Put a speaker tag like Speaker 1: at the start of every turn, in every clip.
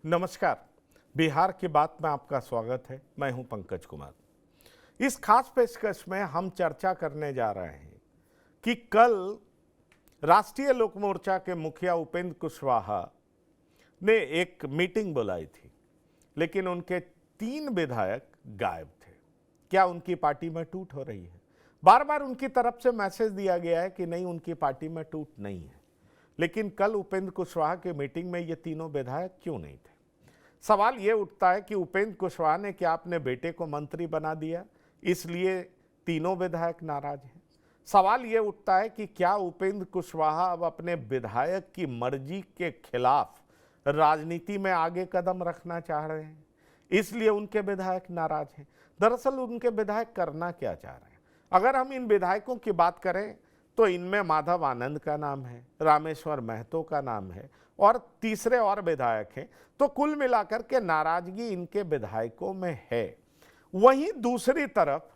Speaker 1: नमस्कार। बिहार की बात में आपका स्वागत है। मैं हूं पंकज कुमार। इस खास पेशकश में हम चर्चा करने जा रहे हैं कि कल राष्ट्रीय लोक मोर्चा के मुखिया उपेंद्र कुशवाहा ने एक मीटिंग बुलाई थी, लेकिन उनके 3 विधायक गायब थे। क्या उनकी पार्टी में टूट हो रही है? बार बार उनकी तरफ से मैसेज दिया गया है कि नहीं, उनकी पार्टी में टूट नहीं है, लेकिन कल उपेंद्र कुशवाहा की मीटिंग में ये तीनों विधायक क्यों नहीं थे? सवाल ये उठता है कि उपेंद्र कुशवाहा ने क्या अपने बेटे को मंत्री बना दिया, इसलिए तीनों विधायक नाराज हैं? सवाल ये उठता है कि क्या उपेंद्र कुशवाहा अब अपने विधायक की मर्जी के खिलाफ राजनीति में आगे कदम रखना चाह रहे हैं, इसलिए उनके विधायक नाराज हैं? दरअसल उनके विधायक करना क्या चाह रहे हैं? अगर हम इन विधायकों की बात करें तो इनमें माधव आनंद का नाम है, रामेश्वर महतो का नाम है और तीसरे और विधायक हैं। तो कुल मिलाकर के नाराजगी इनके विधायकों में है। वहीं दूसरी तरफ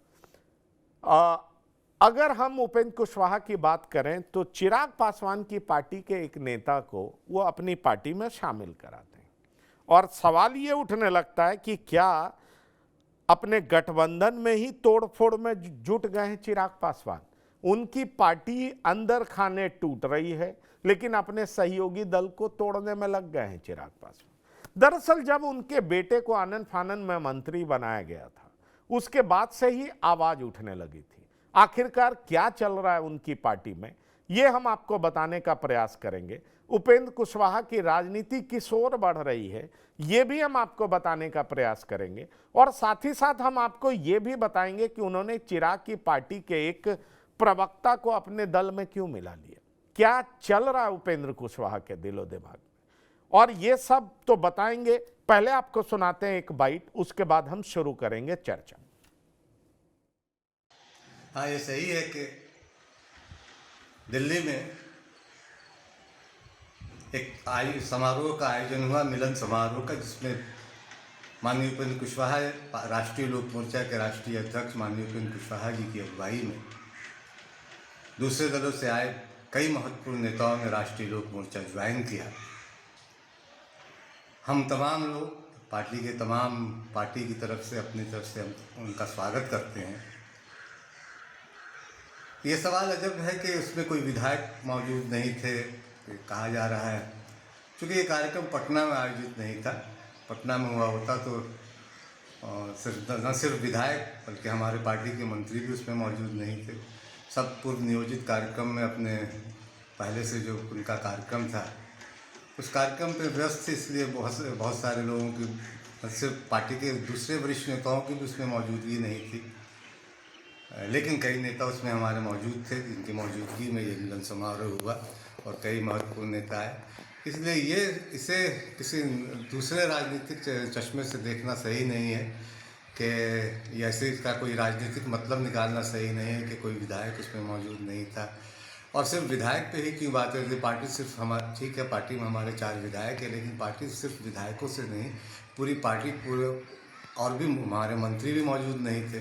Speaker 1: अगर हम उपेंद्र कुशवाहा की बात करें तो चिराग पासवान की पार्टी के एक नेता को वो अपनी पार्टी में शामिल कराते हैं और सवाल ये उठने लगता है कि क्या अपने गठबंधन में ही तोड़फोड़ में जुट गए हैं चिराग पासवान? उनकी पार्टी अंदर खाने टूट रही है, लेकिन अपने सहयोगी दल को तोड़ने में लग गए हैं चिराग पासवान। दरअसल जब उनके बेटे को आनन फानन में मंत्री बनाया गया था, उसके बाद से ही आवाज उठने लगी थी। आखिरकार क्या चल रहा है उनकी पार्टी में, ये हम आपको बताने का प्रयास करेंगे। उपेंद्र कुशवाहा की राजनीति किस ओर बढ़ रही है, ये भी हम आपको बताने का प्रयास करेंगे और साथ ही साथ हम आपको ये भी बताएंगे कि उन्होंने चिराग की पार्टी के एक प्रवक्ता को अपने दल में क्यों मिला लिया। क्या चल रहा है उपेंद्र कुशवाहा के दिलो दिमाग में, और ये सब तो बताएंगे। पहले आपको सुनाते हैं एक बाइट, उसके बाद हम शुरू करेंगे चर्चा।
Speaker 2: हाँ, ये सही है कि दिल्ली में एक समारोह का आयोजन हुआ, मिलन समारोह का, जिसमें माननीय उपेंद्र कुशवाहा, राष्ट्रीय लोक मोर्चा के राष्ट्रीय अध्यक्ष माननीय उपेंद्र कुशवाहा जी की अगुवाई में दूसरे दलों से आए कई महत्वपूर्ण नेताओं ने राष्ट्रीय लोक मोर्चा ज्वाइन किया। हम तमाम लोग पार्टी की तरफ से, अपनी तरफ से हम उनका स्वागत करते हैं। ये सवाल अजब है कि उसमें कोई विधायक मौजूद नहीं थे, कहा जा रहा है। क्योंकि ये कार्यक्रम पटना में आयोजित नहीं था। पटना में हुआ होता तो न सिर्फ विधायक बल्कि हमारे पार्टी के मंत्री भी उसमें मौजूद नहीं थे। सब पूर्व नियोजित कार्यक्रम में अपने पहले से जो उनका कार्यक्रम था उस कार्यक्रम पे व्यस्त थे, इसलिए बहुत सारे लोगों की, सिर्फ पार्टी के दूसरे वरिष्ठ नेताओं की भी उसमें मौजूदगी नहीं थी। लेकिन कई नेता उसमें हमारे मौजूद थे, जिनकी मौजूदगी में ये मिलन समारोह हुआ और कई महत्वपूर्ण नेता आए। इसलिए इसे किसी दूसरे राजनीतिक चश्मे से देखना सही नहीं है कि ऐसे इसका कोई राजनीतिक मतलब निकालना सही नहीं है कि कोई विधायक उसमें मौजूद नहीं था। और सिर्फ विधायक पे ही क्यों बात है? पार्टी सिर्फ हमारी, ठीक है, पार्टी में हमारे 4 विधायक हैं, लेकिन पार्टी सिर्फ विधायकों से नहीं, पूरी पार्टी और भी हमारे मंत्री भी मौजूद नहीं थे।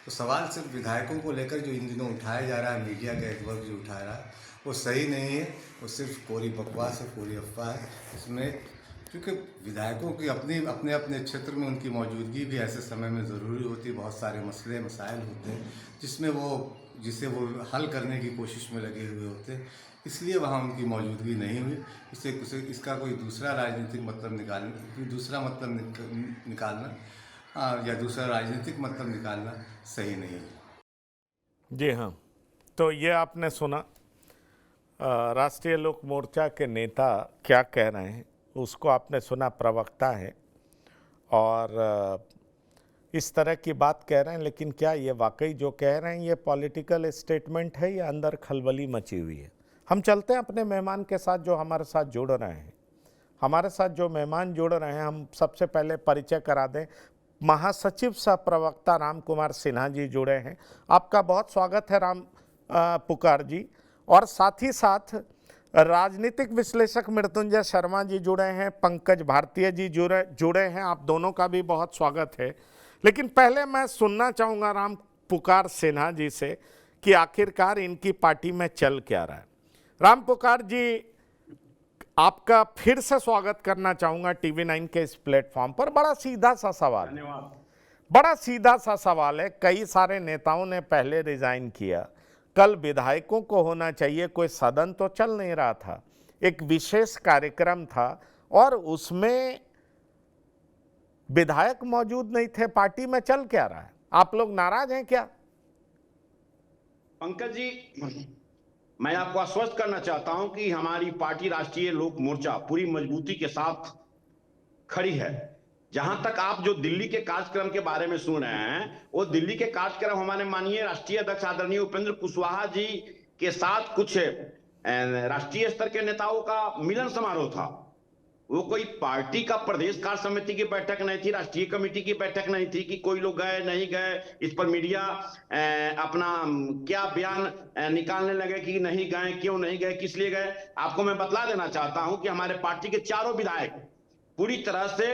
Speaker 2: तो सवाल सिर्फ विधायकों को लेकर जो इन दिनों उठाया जा रहा है, मीडिया का एक वर्ग जो उठा रहा है, वो सही नहीं है। वो सिर्फ पूरी बकवास है, पूरी अफवाह है। इसमें क्योंकि विधायकों की अपने अपने क्षेत्र में उनकी मौजूदगी भी ऐसे समय में ज़रूरी होती है। बहुत सारे मसले मसाइल होते हैं जिसे वो हल करने की कोशिश में लगे हुए होते हैं, इसलिए वहाँ उनकी मौजूदगी नहीं हुई। इसका कोई दूसरा राजनीतिक मतलब निकालना या दूसरा राजनीतिक मतलब निकालना सही नहीं है।
Speaker 1: जी हाँ, तो ये आपने सुना राष्ट्रीय लोक मोर्चा के नेता क्या कह रहे हैं, उसको आपने सुना। प्रवक्ता है और इस तरह की बात कह रहे हैं, लेकिन क्या ये वाकई जो कह रहे हैं ये पॉलिटिकल स्टेटमेंट है या अंदर खलबली मची हुई है? हम चलते हैं अपने मेहमान के साथ जो हमारे साथ जुड़ रहे हैं। हमारे साथ जो मेहमान जुड़ रहे हैं, हम सबसे पहले परिचय करा दें। महासचिव सह प्रवक्ता राम कुमार सिन्हा जी जुड़े हैं। आपका बहुत स्वागत है राम पुकार जी। और साथ ही साथ राजनीतिक विश्लेषक मृत्युंजय शर्मा जी जुड़े हैं, पंकज भारतीय जी जुड़े हैं। आप दोनों का भी बहुत स्वागत है। लेकिन पहले मैं सुनना चाहूँगा राम पुकार सिन्हा जी से कि आखिरकार इनकी पार्टी में चल क्या रहा है। राम पुकार जी, आपका फिर से स्वागत करना चाहूंगा टीवी 9 के इस प्लेटफॉर्म पर। बड़ा सीधा सा सवाल,
Speaker 3: धन्यवाद।
Speaker 1: बड़ा सीधा सा सवाल है। कई सारे नेताओं ने पहले रिजाइन किया, कल विधायकों को होना चाहिए। कोई सदन तो चल नहीं रहा था, एक विशेष कार्यक्रम था और उसमें विधायक मौजूद नहीं थे। पार्टी में चल क्या रहा है? आप लोग नाराज हैं क्या?
Speaker 3: पंकज जी, मैं आपको आश्वस्त करना चाहता हूं कि हमारी पार्टी राष्ट्रीय लोक मोर्चा पूरी मजबूती के साथ खड़ी है। जहां तक आप जो दिल्ली के कार्यक्रम के बारे में सुन रहे हैं, वो दिल्ली के कार्यक्रम हमारे माननीय राष्ट्रीय अध्यक्ष आदरणीय उपेंद्र कुशवाहा जी के साथ कुछ राष्ट्रीय स्तर के नेताओं का मिलन समारोह था। वो कोई पार्टी का प्रदेश कार्य समिति की बैठक नहीं थी, राष्ट्रीय कमेटी की बैठक नहीं थी कि कोई लोग गए नहीं गए, इस पर मीडिया अपना क्या बयान निकालने लगे कि नहीं गए, क्यों नहीं गए, किस लिए गए। आपको मैं बतला देना चाहता हूं कि हमारे पार्टी के चारों विधायक पूरी तरह से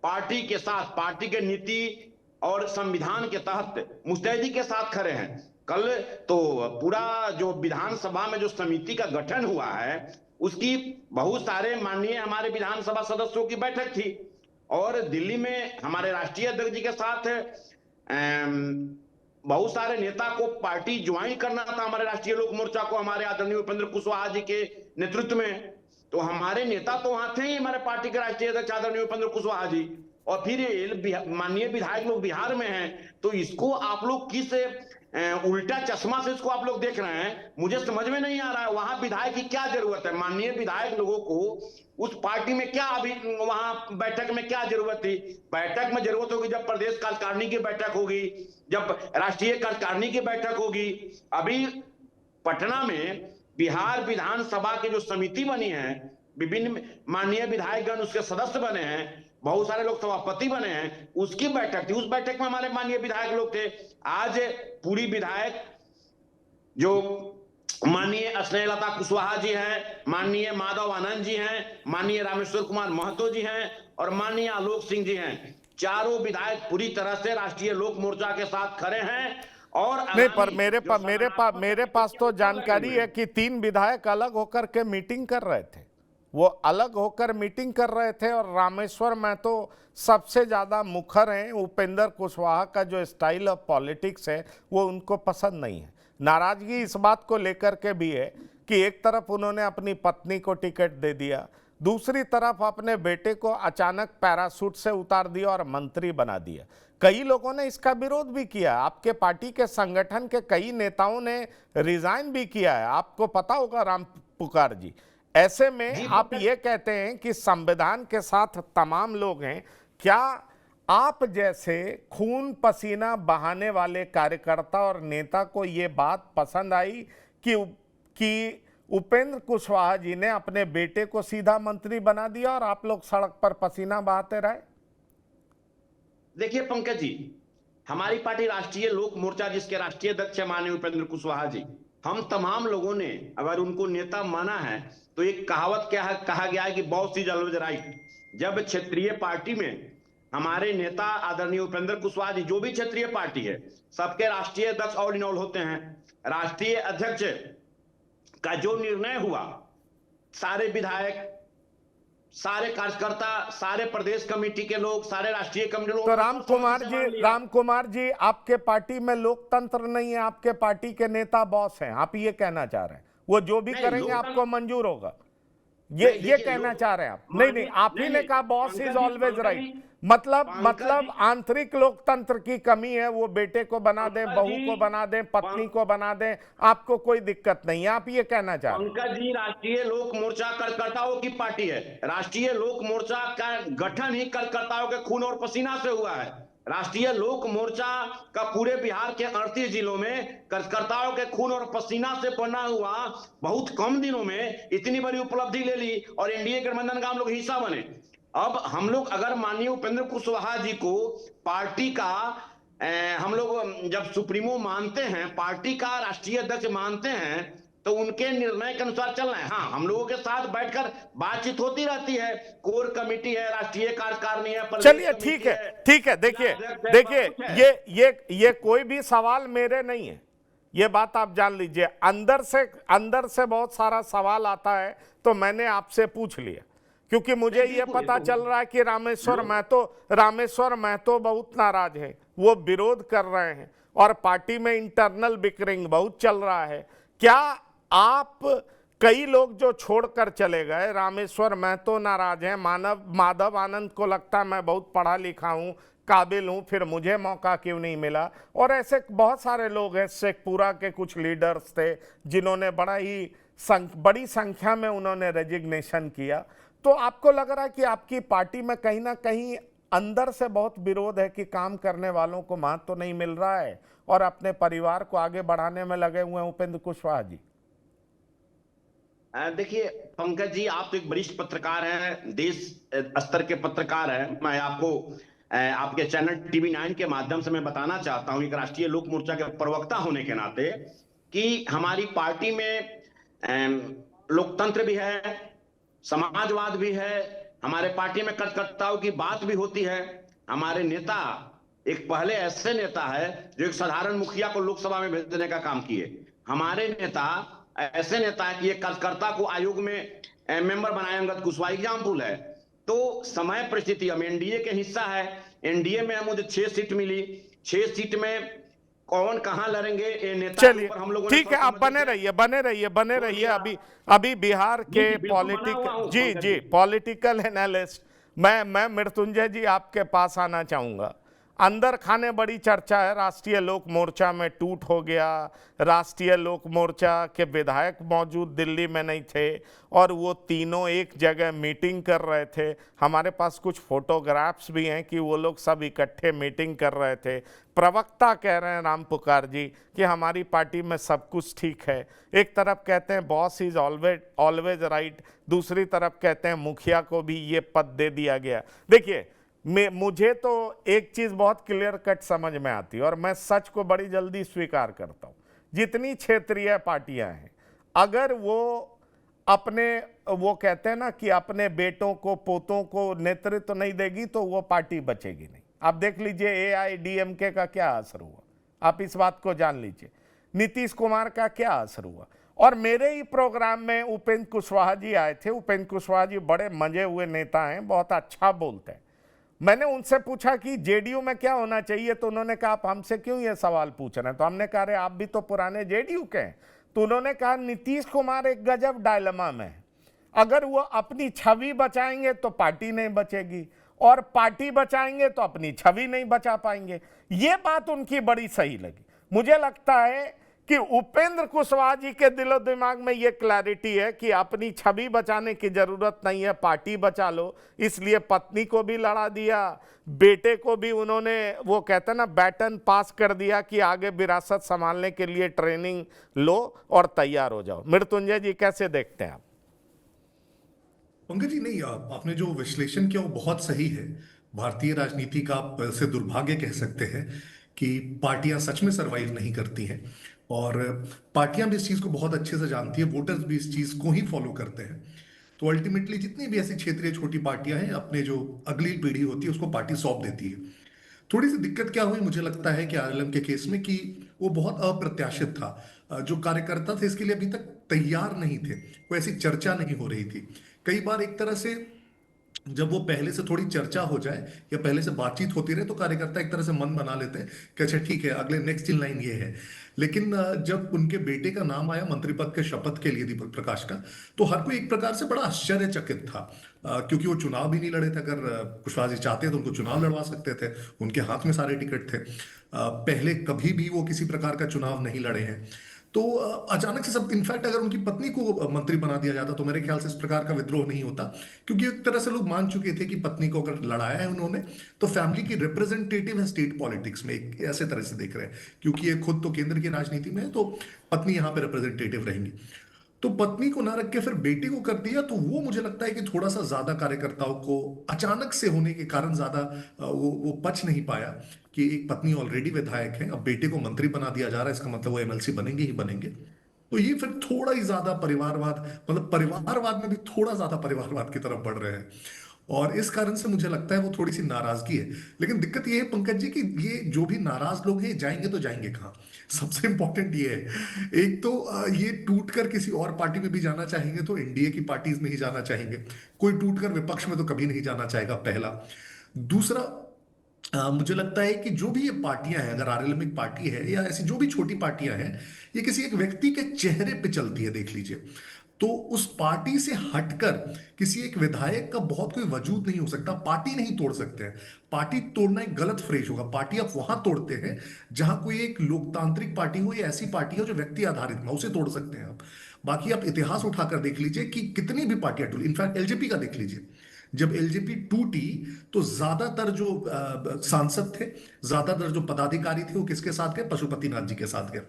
Speaker 3: पार्टी के साथ, पार्टी के नीति और संविधान के तहत मुस्तैदी के साथ खड़े हैं। कल तो पूरा जो विधानसभा में जो समिति का गठन हुआ है, उसकी बहुत सारे माननीय हमारे विधानसभा सदस्यों की बैठक थी और दिल्ली में हमारे राष्ट्रीय अध्यक्ष जी के साथ बहुत सारे नेता को पार्टी ज्वाइन करना था, हमारे राष्ट्रीय लोक मोर्चा को, हमारे आदरणीय उपेंद्र कुशवाहा जी के नेतृत्व में। तो हमारे नेता तो वहां थे ही, हमारे पार्टी के राष्ट्रीय अध्यक्ष आदरणीय उपेंद्र कुशवाहा जी, और फिर माननीय विधायक लोग बिहार में हैं। तो इसको आप लोग किस उल्टा चश्मा से इसको आप लोग देख रहे हैं, मुझे समझ में नहीं आ रहा है। वहां विधायक की क्या जरूरत है? माननीय विधायक लोगों को उस पार्टी में क्या, अभी वहां बैठक में क्या जरूरत थी? बैठक में जरूरत होगी जब प्रदेश कार्यकारिणी की बैठक होगी, जब राष्ट्रीय कार्यकारिणी की बैठक होगी। अभी पटना में बिहार विधानसभा की जो समिति बनी है, विभिन्न माननीय विधायकगण उसके सदस्य बने हैं, बहुत सारे लोग सभापति बने हैं, उसकी बैठक थी। उस बैठक में हमारे माननीय विधायक लोग थे। आज पूरी विधायक जो माननीय स्नेहलता कुशवाहा जी हैं, माननीय माधव आनंद जी हैं, माननीय रामेश्वर कुमार महतो जी हैं और माननीय आलोक सिंह जी हैं, चारों विधायक पूरी तरह से राष्ट्रीय लोक मोर्चा के साथ खड़े हैं। और
Speaker 1: नहीं, पर मेरे पास तो जानकारी है कि 3 विधायक अलग होकर के मीटिंग कर रहे थे। वो अलग होकर मीटिंग कर रहे थे और रामेश्वर महतो सबसे ज्यादा मुखर हैं। उपेंद्र कुशवाहा का जो स्टाइल ऑफ पॉलिटिक्स है वो उनको पसंद नहीं है। नाराजगी इस बात को लेकर के भी है कि एक तरफ उन्होंने अपनी पत्नी को टिकट दे दिया, दूसरी तरफ अपने बेटे को अचानक पैराशूट से उतार दिया और मंत्री बना दिया। कई लोगों ने इसका विरोध भी किया। आपके पार्टी के संगठन के कई नेताओं ने रिजाइन भी किया है, आपको पता होगा, राम पुकार जी। ऐसे में आप ये कहते हैं कि संविधान के साथ तमाम लोग हैं। क्या आप जैसे खून पसीना बहाने वाले कार्यकर्ता और नेता को ये बात पसंद आई कि उपेंद्र कुशवाहा जी ने अपने बेटे को सीधा मंत्री बना दिया और आप लोग सड़क पर पसीना बहाते रहे?
Speaker 3: देखिए पंकज जी, हमारी पार्टी राष्ट्रीय लोक मोर्चा, जिसके राष्ट्रीय अध्यक्ष माननीय उपेंद्र कुशवाहा जी, हम तमाम लोगों ने अगर उनको नेता माना है तो एक कहावत क्या है, कहा गया है कि बॉस इज ऑलवेज राइट। जब क्षेत्रीय पार्टी में हमारे नेता आदरणीय उपेंद्र कुशवाहा जी, जो भी क्षेत्रीय पार्टी है, सबके राष्ट्रीय अध्यक्ष ऑल इन ऑल होते हैं। राष्ट्रीय अध्यक्ष का जो निर्णय हुआ, सारे विधायक, सारे कार्यकर्ता, सारे प्रदेश कमेटी के लोग, सारे राष्ट्रीय कमेटी लोग।
Speaker 1: तो राम कुमार जी, आपके पार्टी में लोकतंत्र नहीं है, आपके पार्टी के नेता बॉस हैं, आप ये कहना चाह रहे हैं? वो जो भी करेंगे आपको मंजूर होगा, ये कहना चाह रहे हैं आप? नहीं, आप ही ने कहा बॉस इज ऑलवेज राइट। मतलब आंतरिक लोकतंत्र की कमी है। वो बेटे को बना दें, बहू को बना दें, पत्नी को बना दें, आपको कोई दिक्कत नहीं है, आप ये कहना चाह रहे हैं?
Speaker 3: पंकज जी, राष्ट्रीय लोक मोर्चा कार्यकर्ताओं की पार्टी है। राष्ट्रीय लोक मोर्चा का गठन ही कार्यकर्ताओं के खून और पसीना से हुआ है। राष्ट्रीय लोक मोर्चा का पूरे बिहार के 38 जिलों में कार्यकर्ताओं के खून और पसीना से बना हुआ, बहुत कम दिनों में इतनी बड़ी उपलब्धि ले ली और एनडीए गठबंधन का हम लोग हिस्सा बने। अब हम लोग अगर माननीय उपेंद्र कुशवाहा जी को पार्टी का हम लोग जब सुप्रीमो मानते हैं, पार्टी का राष्ट्रीय अध्यक्ष मानते हैं, तो उनके निर्णय के अनुसार चलना है। हाँ, हम लोगों के साथ बैठकर बातचीत होती रहती है, कोर कमेटी है, राष्ट्रीय कार्यकारिणी है।
Speaker 1: चलिए ठीक है। देखिए ये कोई भी सवाल मेरे नहीं है, ये बात आप जान लीजिए। अंदर से बहुत सारा सवाल आता है, तो मैंने आपसे पूछ लिया, क्योंकि मुझे ये
Speaker 3: बिल्कुल,
Speaker 1: पता
Speaker 3: तो
Speaker 1: चल रहा है कि रामेश्वर महतो बहुत नाराज हैं, वो विरोध कर रहे हैं और पार्टी में इंटरनल बिकरिंग बहुत चल रहा है। क्या आप, कई लोग जो छोड़कर चले गए, रामेश्वर महतो नाराज हैं, माधव आनंद को लगता है मैं बहुत पढ़ा लिखा हूं, काबिल हूं, फिर मुझे मौका क्यों नहीं मिला, और ऐसे बहुत सारे लोग हैं, शेखपुरा के कुछ लीडर्स थे जिन्होंने बड़ी संख्या में उन्होंने रेजिग्नेशन किया। तो आपको लग रहा है कि आपकी पार्टी में कहीं ना कहीं अंदर से बहुत विरोध है कि काम करने वालों को महत्व तो नहीं मिल रहा है और अपने परिवार को आगे बढ़ाने में लगे हुए हैं उपेंद्र कुशवाहा जी?
Speaker 3: देखिए पंकज जी, आप तो एक वरिष्ठ पत्रकार हैं, देश स्तर के पत्रकार हैं। मैं आपको आपके चैनल TV9 के माध्यम से मैं बताना चाहता हूं, एक राष्ट्रीय लोक मोर्चा के प्रवक्ता होने के नाते, कि हमारी पार्टी में लोकतंत्र भी है, समाजवाद भी है, हमारे पार्टी में कार्यकर्ताओं की बात भी होती है। हमारे नेता एक पहले ऐसे नेता है जो एक साधारण मुखिया को लोकसभा में भेजने का काम किए। हमारे नेता ऐसे नेता है कि एक कार्यकर्ता को आयोग में मेंबर बनाए, अंगद कुशवाहा एग्जाम्पल है। तो समय परिस्थिति, हम एनडीए के हिस्सा है, एनडीए में मुझे 6 सीट मिली, 6 सीट में कौन कहां लड़ेंगे ये नेता के
Speaker 1: चलिए
Speaker 3: ऊपर हम लोगों ने
Speaker 1: ठीक है, आप बने रहिए। अभी बिहार के पॉलिटिकल एनालिस्ट मैं मृत्युंजय जी आपके पास आना चाहूंगा। अंदर खाने बड़ी चर्चा है, राष्ट्रीय लोक मोर्चा में टूट हो गया, राष्ट्रीय लोक मोर्चा के विधायक मौजूद दिल्ली में नहीं थे और वो तीनों एक जगह मीटिंग कर रहे थे। हमारे पास कुछ फोटोग्राफ्स भी हैं कि वो लोग सब इकट्ठे मीटिंग कर रहे थे। प्रवक्ता कह रहे हैं राम पुकार जी कि हमारी पार्टी में सब कुछ ठीक है। एक तरफ कहते हैं बॉस इज ऑलवेज राइट, दूसरी तरफ कहते हैं मुखिया को भी ये पद दे दिया गया। देखिए, मुझे तो एक चीज बहुत क्लियर कट समझ में आती है और मैं सच को बड़ी जल्दी स्वीकार करता हूं। जितनी क्षेत्रीय पार्टियां हैं, अगर वो कहते हैं ना कि अपने बेटों को पोतों को नेतृत्व नहीं देगी तो वो पार्टी बचेगी नहीं। आप देख लीजिए AIADMK का क्या असर हुआ, आप इस बात को जान लीजिए। नीतीश कुमार का क्या असर हुआ। और मेरे ही प्रोग्राम में उपेंद्र कुशवाहा जी आए थे। उपेंद्र कुशवाहा जी बड़े मजे हुए नेता हैं, बहुत अच्छा बोलते हैं। मैंने उनसे पूछा कि जेडीयू में क्या होना चाहिए, तो उन्होंने कहा आप हमसे क्यों ये सवाल पूछ रहे हैं। तो हमने कहा अरे आप भी तो पुराने जेडीयू के हैं। तो उन्होंने कहा नीतीश कुमार एक गजब डायलेमा में है, अगर वो अपनी छवि बचाएंगे तो पार्टी नहीं बचेगी और पार्टी बचाएंगे तो अपनी छवि नहीं बचा पाएंगे। ये बात उनकी बड़ी सही लगी। मुझे लगता है कि उपेंद्र कुशवाहा जी के दिलो दिमाग में ये क्लैरिटी है कि अपनी छवि बचाने की जरूरत नहीं है, पार्टी बचा लो। इसलिए पत्नी को भी लड़ा दिया, बेटे को भी उन्होंने वो कहते हैं ना बैटन पास कर दिया कि आगे विरासत संभालने के लिए ट्रेनिंग लो और तैयार हो जाओ। मृत्युंजय जी कैसे देखते हैं आप?
Speaker 4: पंकज जी, नहीं, आपने जो विश्लेषण किया वो बहुत सही है। भारतीय राजनीति का आप से दुर्भाग्य कह सकते हैं कि पार्टियां सच में सरवाइव नहीं करती हैं और पार्टियां भी इस चीज को बहुत अच्छे से जानती है, वोटर्स भी इस चीज को ही फॉलो करते हैं। तो अल्टीमेटली जितनी भी ऐसी क्षेत्रीय छोटी पार्टियां हैं, अपने जो अगली पीढ़ी होती है उसको पार्टी सौंप देती है। थोड़ी सी दिक्कत क्या हुई मुझे लगता है कि RLM के केस में, कि वो बहुत अप्रत्याशित था। जो कार्यकर्ता थे इसके लिए अभी तक तैयार नहीं थे, कोई ऐसी चर्चा नहीं हो रही थी। कई बार एक तरह से जब वो पहले से थोड़ी चर्चा हो जाए या पहले से बातचीत होती रहे तो कार्यकर्ता एक तरह से मन बना लेते हैं कि अच्छा ठीक है, अगले नेक्स्ट इन लाइन ये है। लेकिन जब उनके बेटे का नाम आया मंत्री पद के शपथ के लिए दीपक प्रकाश का, तो हर कोई एक प्रकार से बड़ा आश्चर्यचकित था, क्योंकि वो चुनाव भी नहीं लड़े थे। अगर कुशवाहा जी चाहते तो उनको चुनाव लड़वा सकते थे, उनके हाथ में सारे टिकट थे। पहले कभी भी वो किसी प्रकार का चुनाव नहीं लड़े हैं। तो अचानक से सब, इनफैक्ट अगर उनकी पत्नी को मंत्री बना दिया जाता तो मेरे ख्याल से इस प्रकार का विद्रोह नहीं होता, क्योंकि एक तरह से लोग मान चुके थे कि पत्नी को अगर लड़ाया है उन्होंने तो फैमिली की रिप्रेजेंटेटिव है स्टेट पॉलिटिक्स में, एक ऐसे तरह से देख रहे हैं, क्योंकि ये खुद तो केंद्र की राजनीति में है तो पत्नी यहाँ पे रिप्रेजेंटेटिव रहेंगी। तो पत्नी को ना रख के फिर बेटे को कर दिया, तो वो मुझे लगता है कि थोड़ा सा ज्यादा कार्यकर्ताओं को अचानक से होने के कारण ज्यादा वो पच नहीं पाया कि एक पत्नी ऑलरेडी विधायक है, अब बेटे को मंत्री बना दिया जा रहा है, इसका मतलब वो MLC बनेंगे ही बनेंगे। तो ये फिर थोड़ा ही ज्यादा परिवारवाद, मतलब परिवारवाद में भी थोड़ा ज्यादा परिवारवाद की तरफ बढ़ रहे हैं। और इस कारण से मुझे लगता है वो थोड़ी सी नाराजगी है। लेकिन दिक्कत ये है पंकज जी कि ये जो भी नाराज लोग हैं जाएंगे तो जाएंगे कहाँ? सबसे इंपॉर्टेंट ये है। एक तो ये टूट कर किसी और पार्टी में भी जाना चाहेंगे तो एनडीए की पार्टीज में ही जाना चाहेंगे, कोई टूट कर विपक्ष में तो कभी नहीं जाना चाहेगा, पहला। दूसरा, मुझे लगता है कि जो भी ये पार्टियां हैं, अगर आरएलएम एक पार्टी है या ऐसी जो भी छोटी पार्टियां हैं, ये किसी एक व्यक्ति के चेहरे पे चलती है, देख लीजिए। तो उस पार्टी से हटकर किसी एक विधायक का बहुत कोई वजूद नहीं हो सकता, पार्टी नहीं तोड़ सकते हैं। पार्टी तोड़ना एक गलत फ्रेज होगा। पार्टी आप वहां तोड़ते हैं जहां कोई एक लोकतांत्रिक पार्टी हो या ऐसी पार्टी हो जो व्यक्ति आधारित ना, उसे तोड़ सकते हैं आप। बाकी आप इतिहास उठाकर देख लीजिए कि कितनी भी पार्टियां टूटी, इनफैक्ट एलजेपी का देख लीजिए। जब एलजेपी टूटी तो ज्यादातर जो सांसद थे, ज्यादातर जो पदाधिकारी थे, वो किसके साथ गए? पशुपति नाथ जी के साथ गए।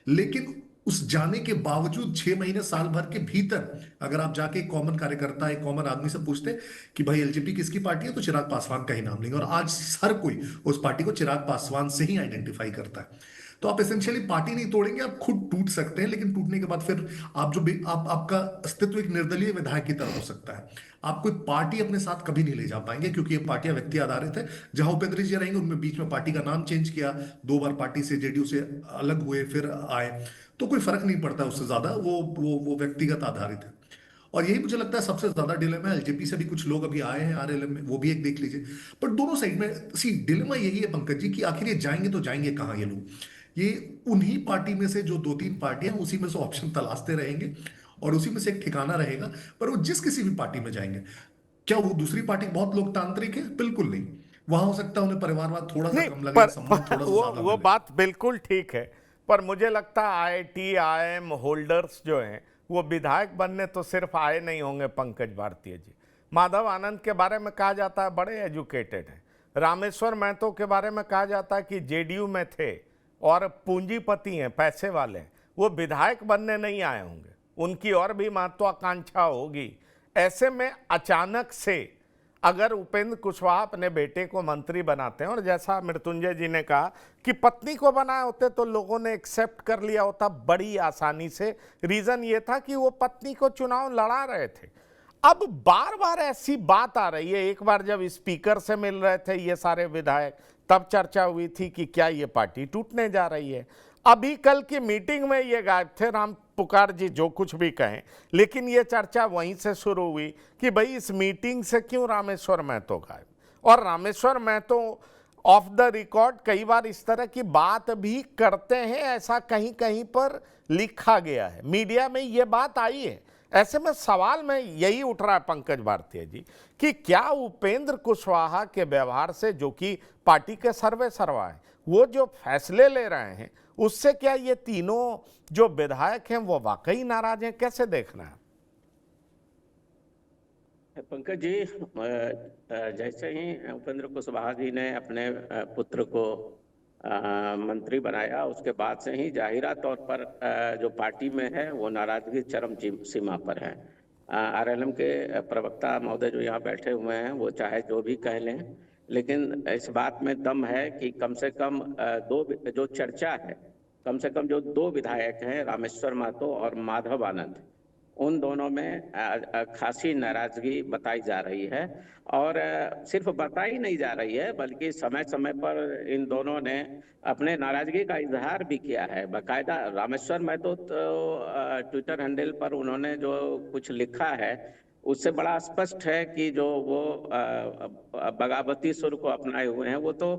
Speaker 4: लेकिन उस जाने के बावजूद 6 महीने साल भर के भीतर अगर आप जाके एक कॉमन कार्यकर्ता, एक कॉमन आदमी से पूछते कि भाई एलजेपी किसकी पार्टी है, तो चिराग पासवान का ही नाम लेंगे। और आज हर कोई उस पार्टी को चिराग पासवान से ही आइडेंटिफाई करता है। तो आप एसेंशियली पार्टी नहीं तोड़ेंगे, आप खुद टूट सकते हैं, लेकिन टूटने के बाद फिर आप जो आपका अस्तित्व एक निर्दलीय विधायक की तरह हो सकता है। आप कोई पार्टी अपने साथ कभी नहीं ले जा पाएंगे, क्योंकि ये पार्टियां व्यक्ति आधारित है। जहां उपेंद्र जी रहेंगे उनमें बीच में पार्टी का नाम चेंज किया, 2 बार पार्टी से, जेडीयू से अलग हुए, फिर आए, तो कोई फर्क नहीं पड़ता उससे ज्यादा, वो व्यक्तिगत आधारित है। और यही मुझे लगता है सबसे ज्यादा डिलेमा है। एलजेपी से भी कुछ लोग अभी आए हैं आरएलएम में, वो भी एक देख लीजिए। पर दोनों साइड में सी डिलेमा यही है पंकज जी कि आखिर ये जाएंगे तो जाएंगे कहाँ ये लोग? ये उन्हीं पार्टी में से जो 2-3 पार्टियां, उसी में से ऑप्शन तलाशते रहेंगे और उसी में से एक ठिकाना रहेगा। पर वो जिस किसी भी पार्टी में जाएंगे, क्या वो दूसरी पार्टी बहुत लोकतांत्रिक है? बिल्कुल नहीं। वहां हो सकता है उन्हें परिवारवाद थोड़ा सा
Speaker 1: नहीं,
Speaker 4: कम लगे, सम्मान थोड़ा सा
Speaker 1: वो
Speaker 4: ज्यादा
Speaker 1: वो
Speaker 4: मिले।
Speaker 1: बात बिल्कुल ठीक है। पर मुझे लगता है आईआईटी आईआईएम होल्डर्स जो हैं वो विधायक बनने तो सिर्फ आए नहीं होंगे पंकज भारतीय जी। माधव आनंद के बारे में कहा जाता है बड़े एजुकेटेड हैं। रामेश्वर महतो के बारे में कहा जाता है कि जेडीयू में थे और पूंजीपति हैं, पैसे वाले हैं। वो विधायक बनने नहीं आए होंगे, उनकी और भी महत्वाकांक्षा होगी। ऐसे में अचानक से अगर उपेंद्र कुशवाहा अपने बेटे को मंत्री बनाते हैं, और जैसा मृत्युंजय जी ने कहा कि पत्नी को बनाए होते तो लोगों ने एक्सेप्ट कर लिया होता बड़ी आसानी से। रीजन ये था कि वो पत्नी को चुनाव लड़ा रहे थे। अब बार बार ऐसी बात आ रही है। एक बार जब स्पीकर से मिल रहे थे ये सारे विधायक, तब चर्चा हुई थी कि क्या ये पार्टी टूटने जा रही है। अभी कल की मीटिंग में ये गायब थे, राम पुकार जी जो कुछ भी कहें, लेकिन ये चर्चा वहीं से शुरू हुई कि भाई इस मीटिंग से क्यों रामेश्वर महतो गायब। और Rameshwar Mahato off the record कई बार इस तरह की बात भी करते हैं, ऐसा कहीं कहीं पर लिखा गया है, मीडिया में ये बात आई है। ऐसे में सवाल में यही उठ रहा है पंकज भारतीय जी कि क्या उपेंद्र कुशवाहा के व्यवहार से, जो कि पार्टी के सर्वे सर्वा है, वो जो फैसले ले रहे हैं, उससे क्या ये तीनों जो विधायक हैं वो वाकई नाराज हैं? कैसे देखना है
Speaker 5: पंकज जी? जैसे ही उपेंद्र कुशवाहा जी ने अपने पुत्र को मंत्री बनाया, उसके बाद से ही जाहिरा तौर पर जो पार्टी में है वो नाराजगी चरम सीमा पर है। आरएलएम के प्रवक्ता महोदय जो यहाँ बैठे हुए हैं वो चाहे जो भी कह लें, लेकिन इस बात में दम है कि कम से कम दो जो चर्चा है, कम से कम जो 2 विधायक हैं, रामेश्वर महतो और माधव आनंद, उन दोनों में खासी नाराजगी बताई जा रही है। और सिर्फ बताई नहीं जा रही है, बल्कि समय समय पर इन दोनों ने अपने नाराजगी का इजहार भी किया है। बाकायदा रामेश्वर महतो तो ट्विटर हैंडल पर उन्होंने जो कुछ लिखा है उससे बड़ा स्पष्ट है कि जो वो बगावती सुर को अपनाए हुए हैं। वो तो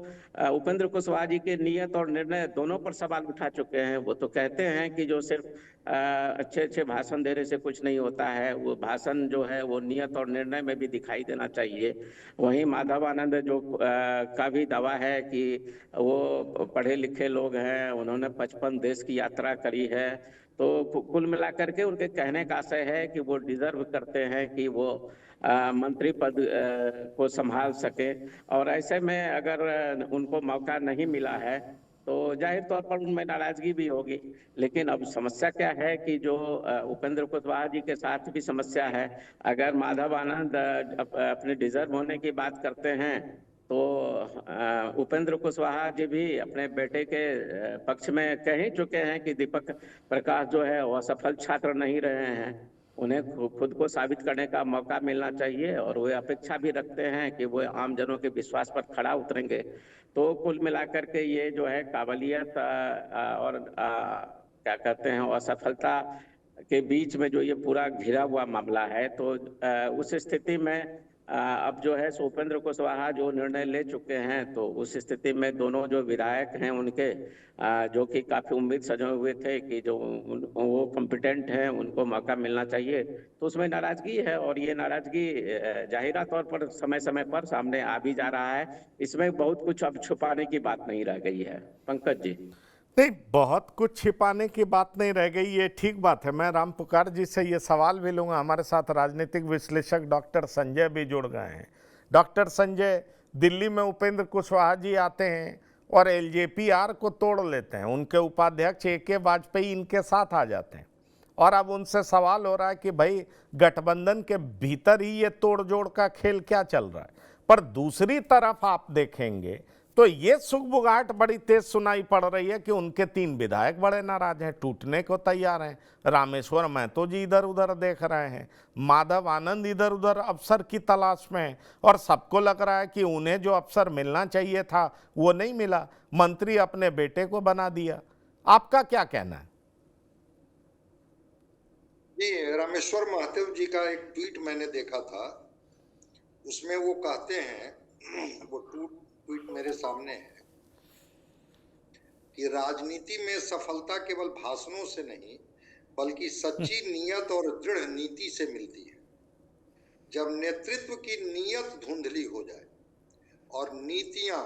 Speaker 5: उपेंद्र कुशवाहा जी के नियत और निर्णय दोनों पर सवाल उठा चुके हैं। वो तो कहते हैं कि जो सिर्फ अच्छे अच्छे भाषण देने से कुछ नहीं होता है, वो भाषण जो है वो नियत और निर्णय में भी दिखाई देना चाहिए। वहीं माधव आनंद जो का भी दावा है कि वो पढ़े लिखे लोग हैं, उन्होंने 55 देश की यात्रा करी है, तो कुल मिलाकर के उनके कहने का आशय है कि वो डिजर्व करते हैं कि वो मंत्री पद को संभाल सके। और ऐसे में अगर उनको मौका नहीं मिला है तो जाहिर तौर पर उनमें नाराजगी भी होगी। लेकिन अब समस्या क्या है कि जो उपेंद्र कुशवाहा जी के साथ भी समस्या है। अगर माधव आनंद अपने डिजर्व होने की बात करते हैं तो उपेंद्र कुशवाहा जी भी अपने बेटे के पक्ष में कह ही चुके हैं कि दीपक प्रकाश जो है वह सफल छात्र नहीं रहे हैं। उन्हें खुद को साबित करने का मौका मिलना चाहिए और वे अपेक्षा भी रखते हैं कि वो आम जनों के विश्वास पर खरा उतरेंगे। तो कुल मिलाकर के ये जो है काबिलियत और क्या कहते हैं असफलता के बीच में जो ये पूरा घिरा हुआ मामला है, तो उस स्थिति में अब जो है सो उपेंद्र कुशवाहा जो निर्णय ले चुके हैं, तो उस स्थिति में दोनों जो विधायक हैं उनके जो कि काफी उम्मीद सजे हुए थे कि जो वो कॉम्पिटेंट हैं उनको मौका मिलना चाहिए, तो उसमें नाराजगी है। और ये नाराजगी जाहिरा तौर पर समय समय पर सामने आ भी जा रहा है। इसमें बहुत कुछ अब छुपाने की बात नहीं रह गई है। पंकज जी।
Speaker 1: नहीं, बहुत कुछ छिपाने की बात नहीं रह गई, ये ठीक बात है। मैं राम पुकार जी से ये सवाल भी लूँगा। हमारे साथ राजनीतिक विश्लेषक डॉक्टर संजय भी जुड़ गए हैं। डॉक्टर संजय, दिल्ली में उपेंद्र कुशवाहा जी आते हैं और एलजेपीआर को तोड़ लेते हैं, उनके उपाध्यक्ष AK वाजपेयी इनके साथ आ जाते हैं और अब उनसे सवाल हो रहा है कि भाई गठबंधन के भीतर ही ये तोड़ जोड़ का खेल क्या चल रहा है। पर दूसरी तरफ आप देखेंगे तो ये सुगबुगाहट बड़ी तेज सुनाई पड़ रही है कि उनके 3 विधायक बड़े नाराज हैं, टूटने को तैयार हैं। रामेश्वर महतो जी इधर उधर देख रहे हैं, माधव आनंद इधर उधर अफसर की तलाश में हैं और सबको लग रहा है कि उन्हें जो अफसर मिलना चाहिए था वो नहीं मिला, मंत्री अपने बेटे को बना दिया। आपका क्या कहना है?
Speaker 6: जी, रामेश्वर महतो जी का एक ट्वीट मैंने देखा था, उसमें वो कहते हैं, वो ट्वीट मेरे सामने है, कि राजनीति में सफलता केवल भाषणों से नहीं बल्कि सच्ची नीयत और दृढ़ नीति से मिलती है। जब नेतृत्व की नीयत धुंधली हो जाए और नीतियां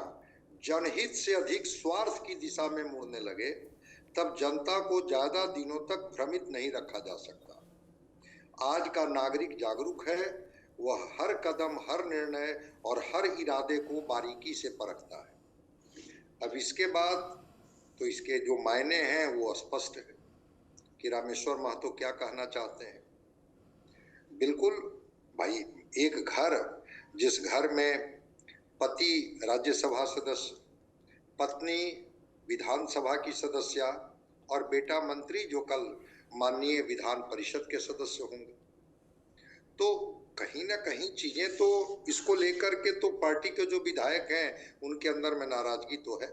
Speaker 6: जनहित से अधिक स्वार्थ की दिशा में मुड़ने लगे, तब जनता को ज्यादा दिनों तक भ्रमित नहीं रखा जा सकता। आज का नागरिक जागरूक है, वह हर कदम, हर निर्णय और हर इरादे को बारीकी से परखता है। अब इसके बाद तो इसके जो मायने हैं वो स्पष्ट है कि रामेश्वर महतो क्या कहना चाहते हैं। बिल्कुल भाई, एक घर, जिस घर में पति राज्यसभा सदस्य, पत्नी विधानसभा की सदस्य और बेटा मंत्री जो कल माननीय विधान परिषद के सदस्य होंगे, तो कहीं ना कहीं चीजें तो इसको लेकर के तो पार्टी के जो विधायक हैं उनके अंदर में नाराजगी तो है।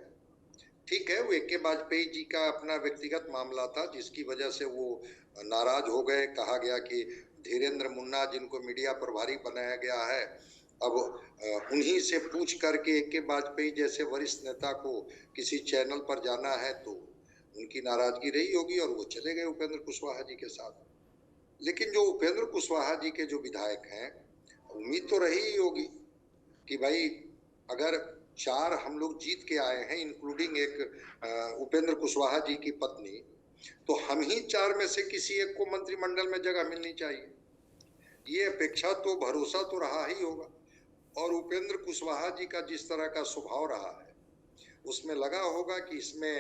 Speaker 6: ठीक है, वो AK वाजपेयी जी का अपना व्यक्तिगत मामला था जिसकी वजह से वो नाराज हो गए। कहा गया कि धीरेन्द्र मुन्ना जिनको मीडिया प्रभारी बनाया गया है, अब उन्हीं से पूछ करके AK वाजपेयी जैसे वरिष्ठ नेता को किसी चैनल पर जाना है, तो उनकी नाराजगी रही होगी और वो चले गए उपेंद्र कुशवाहा जी के साथ। लेकिन जो उपेंद्र कुशवाहा जी के जो विधायक हैं, उम्मीद तो रही ही होगी कि भाई अगर 4 हम लोग जीत के आए हैं, इंक्लूडिंग एक उपेंद्र कुशवाहा जी की पत्नी, तो हम ही 4 में से किसी एक को मंत्रिमंडल में जगह मिलनी चाहिए। ये अपेक्षा तो, भरोसा तो रहा ही होगा। और उपेंद्र कुशवाहा जी का जिस तरह का स्वभाव रहा है, उसमें लगा होगा कि इसमें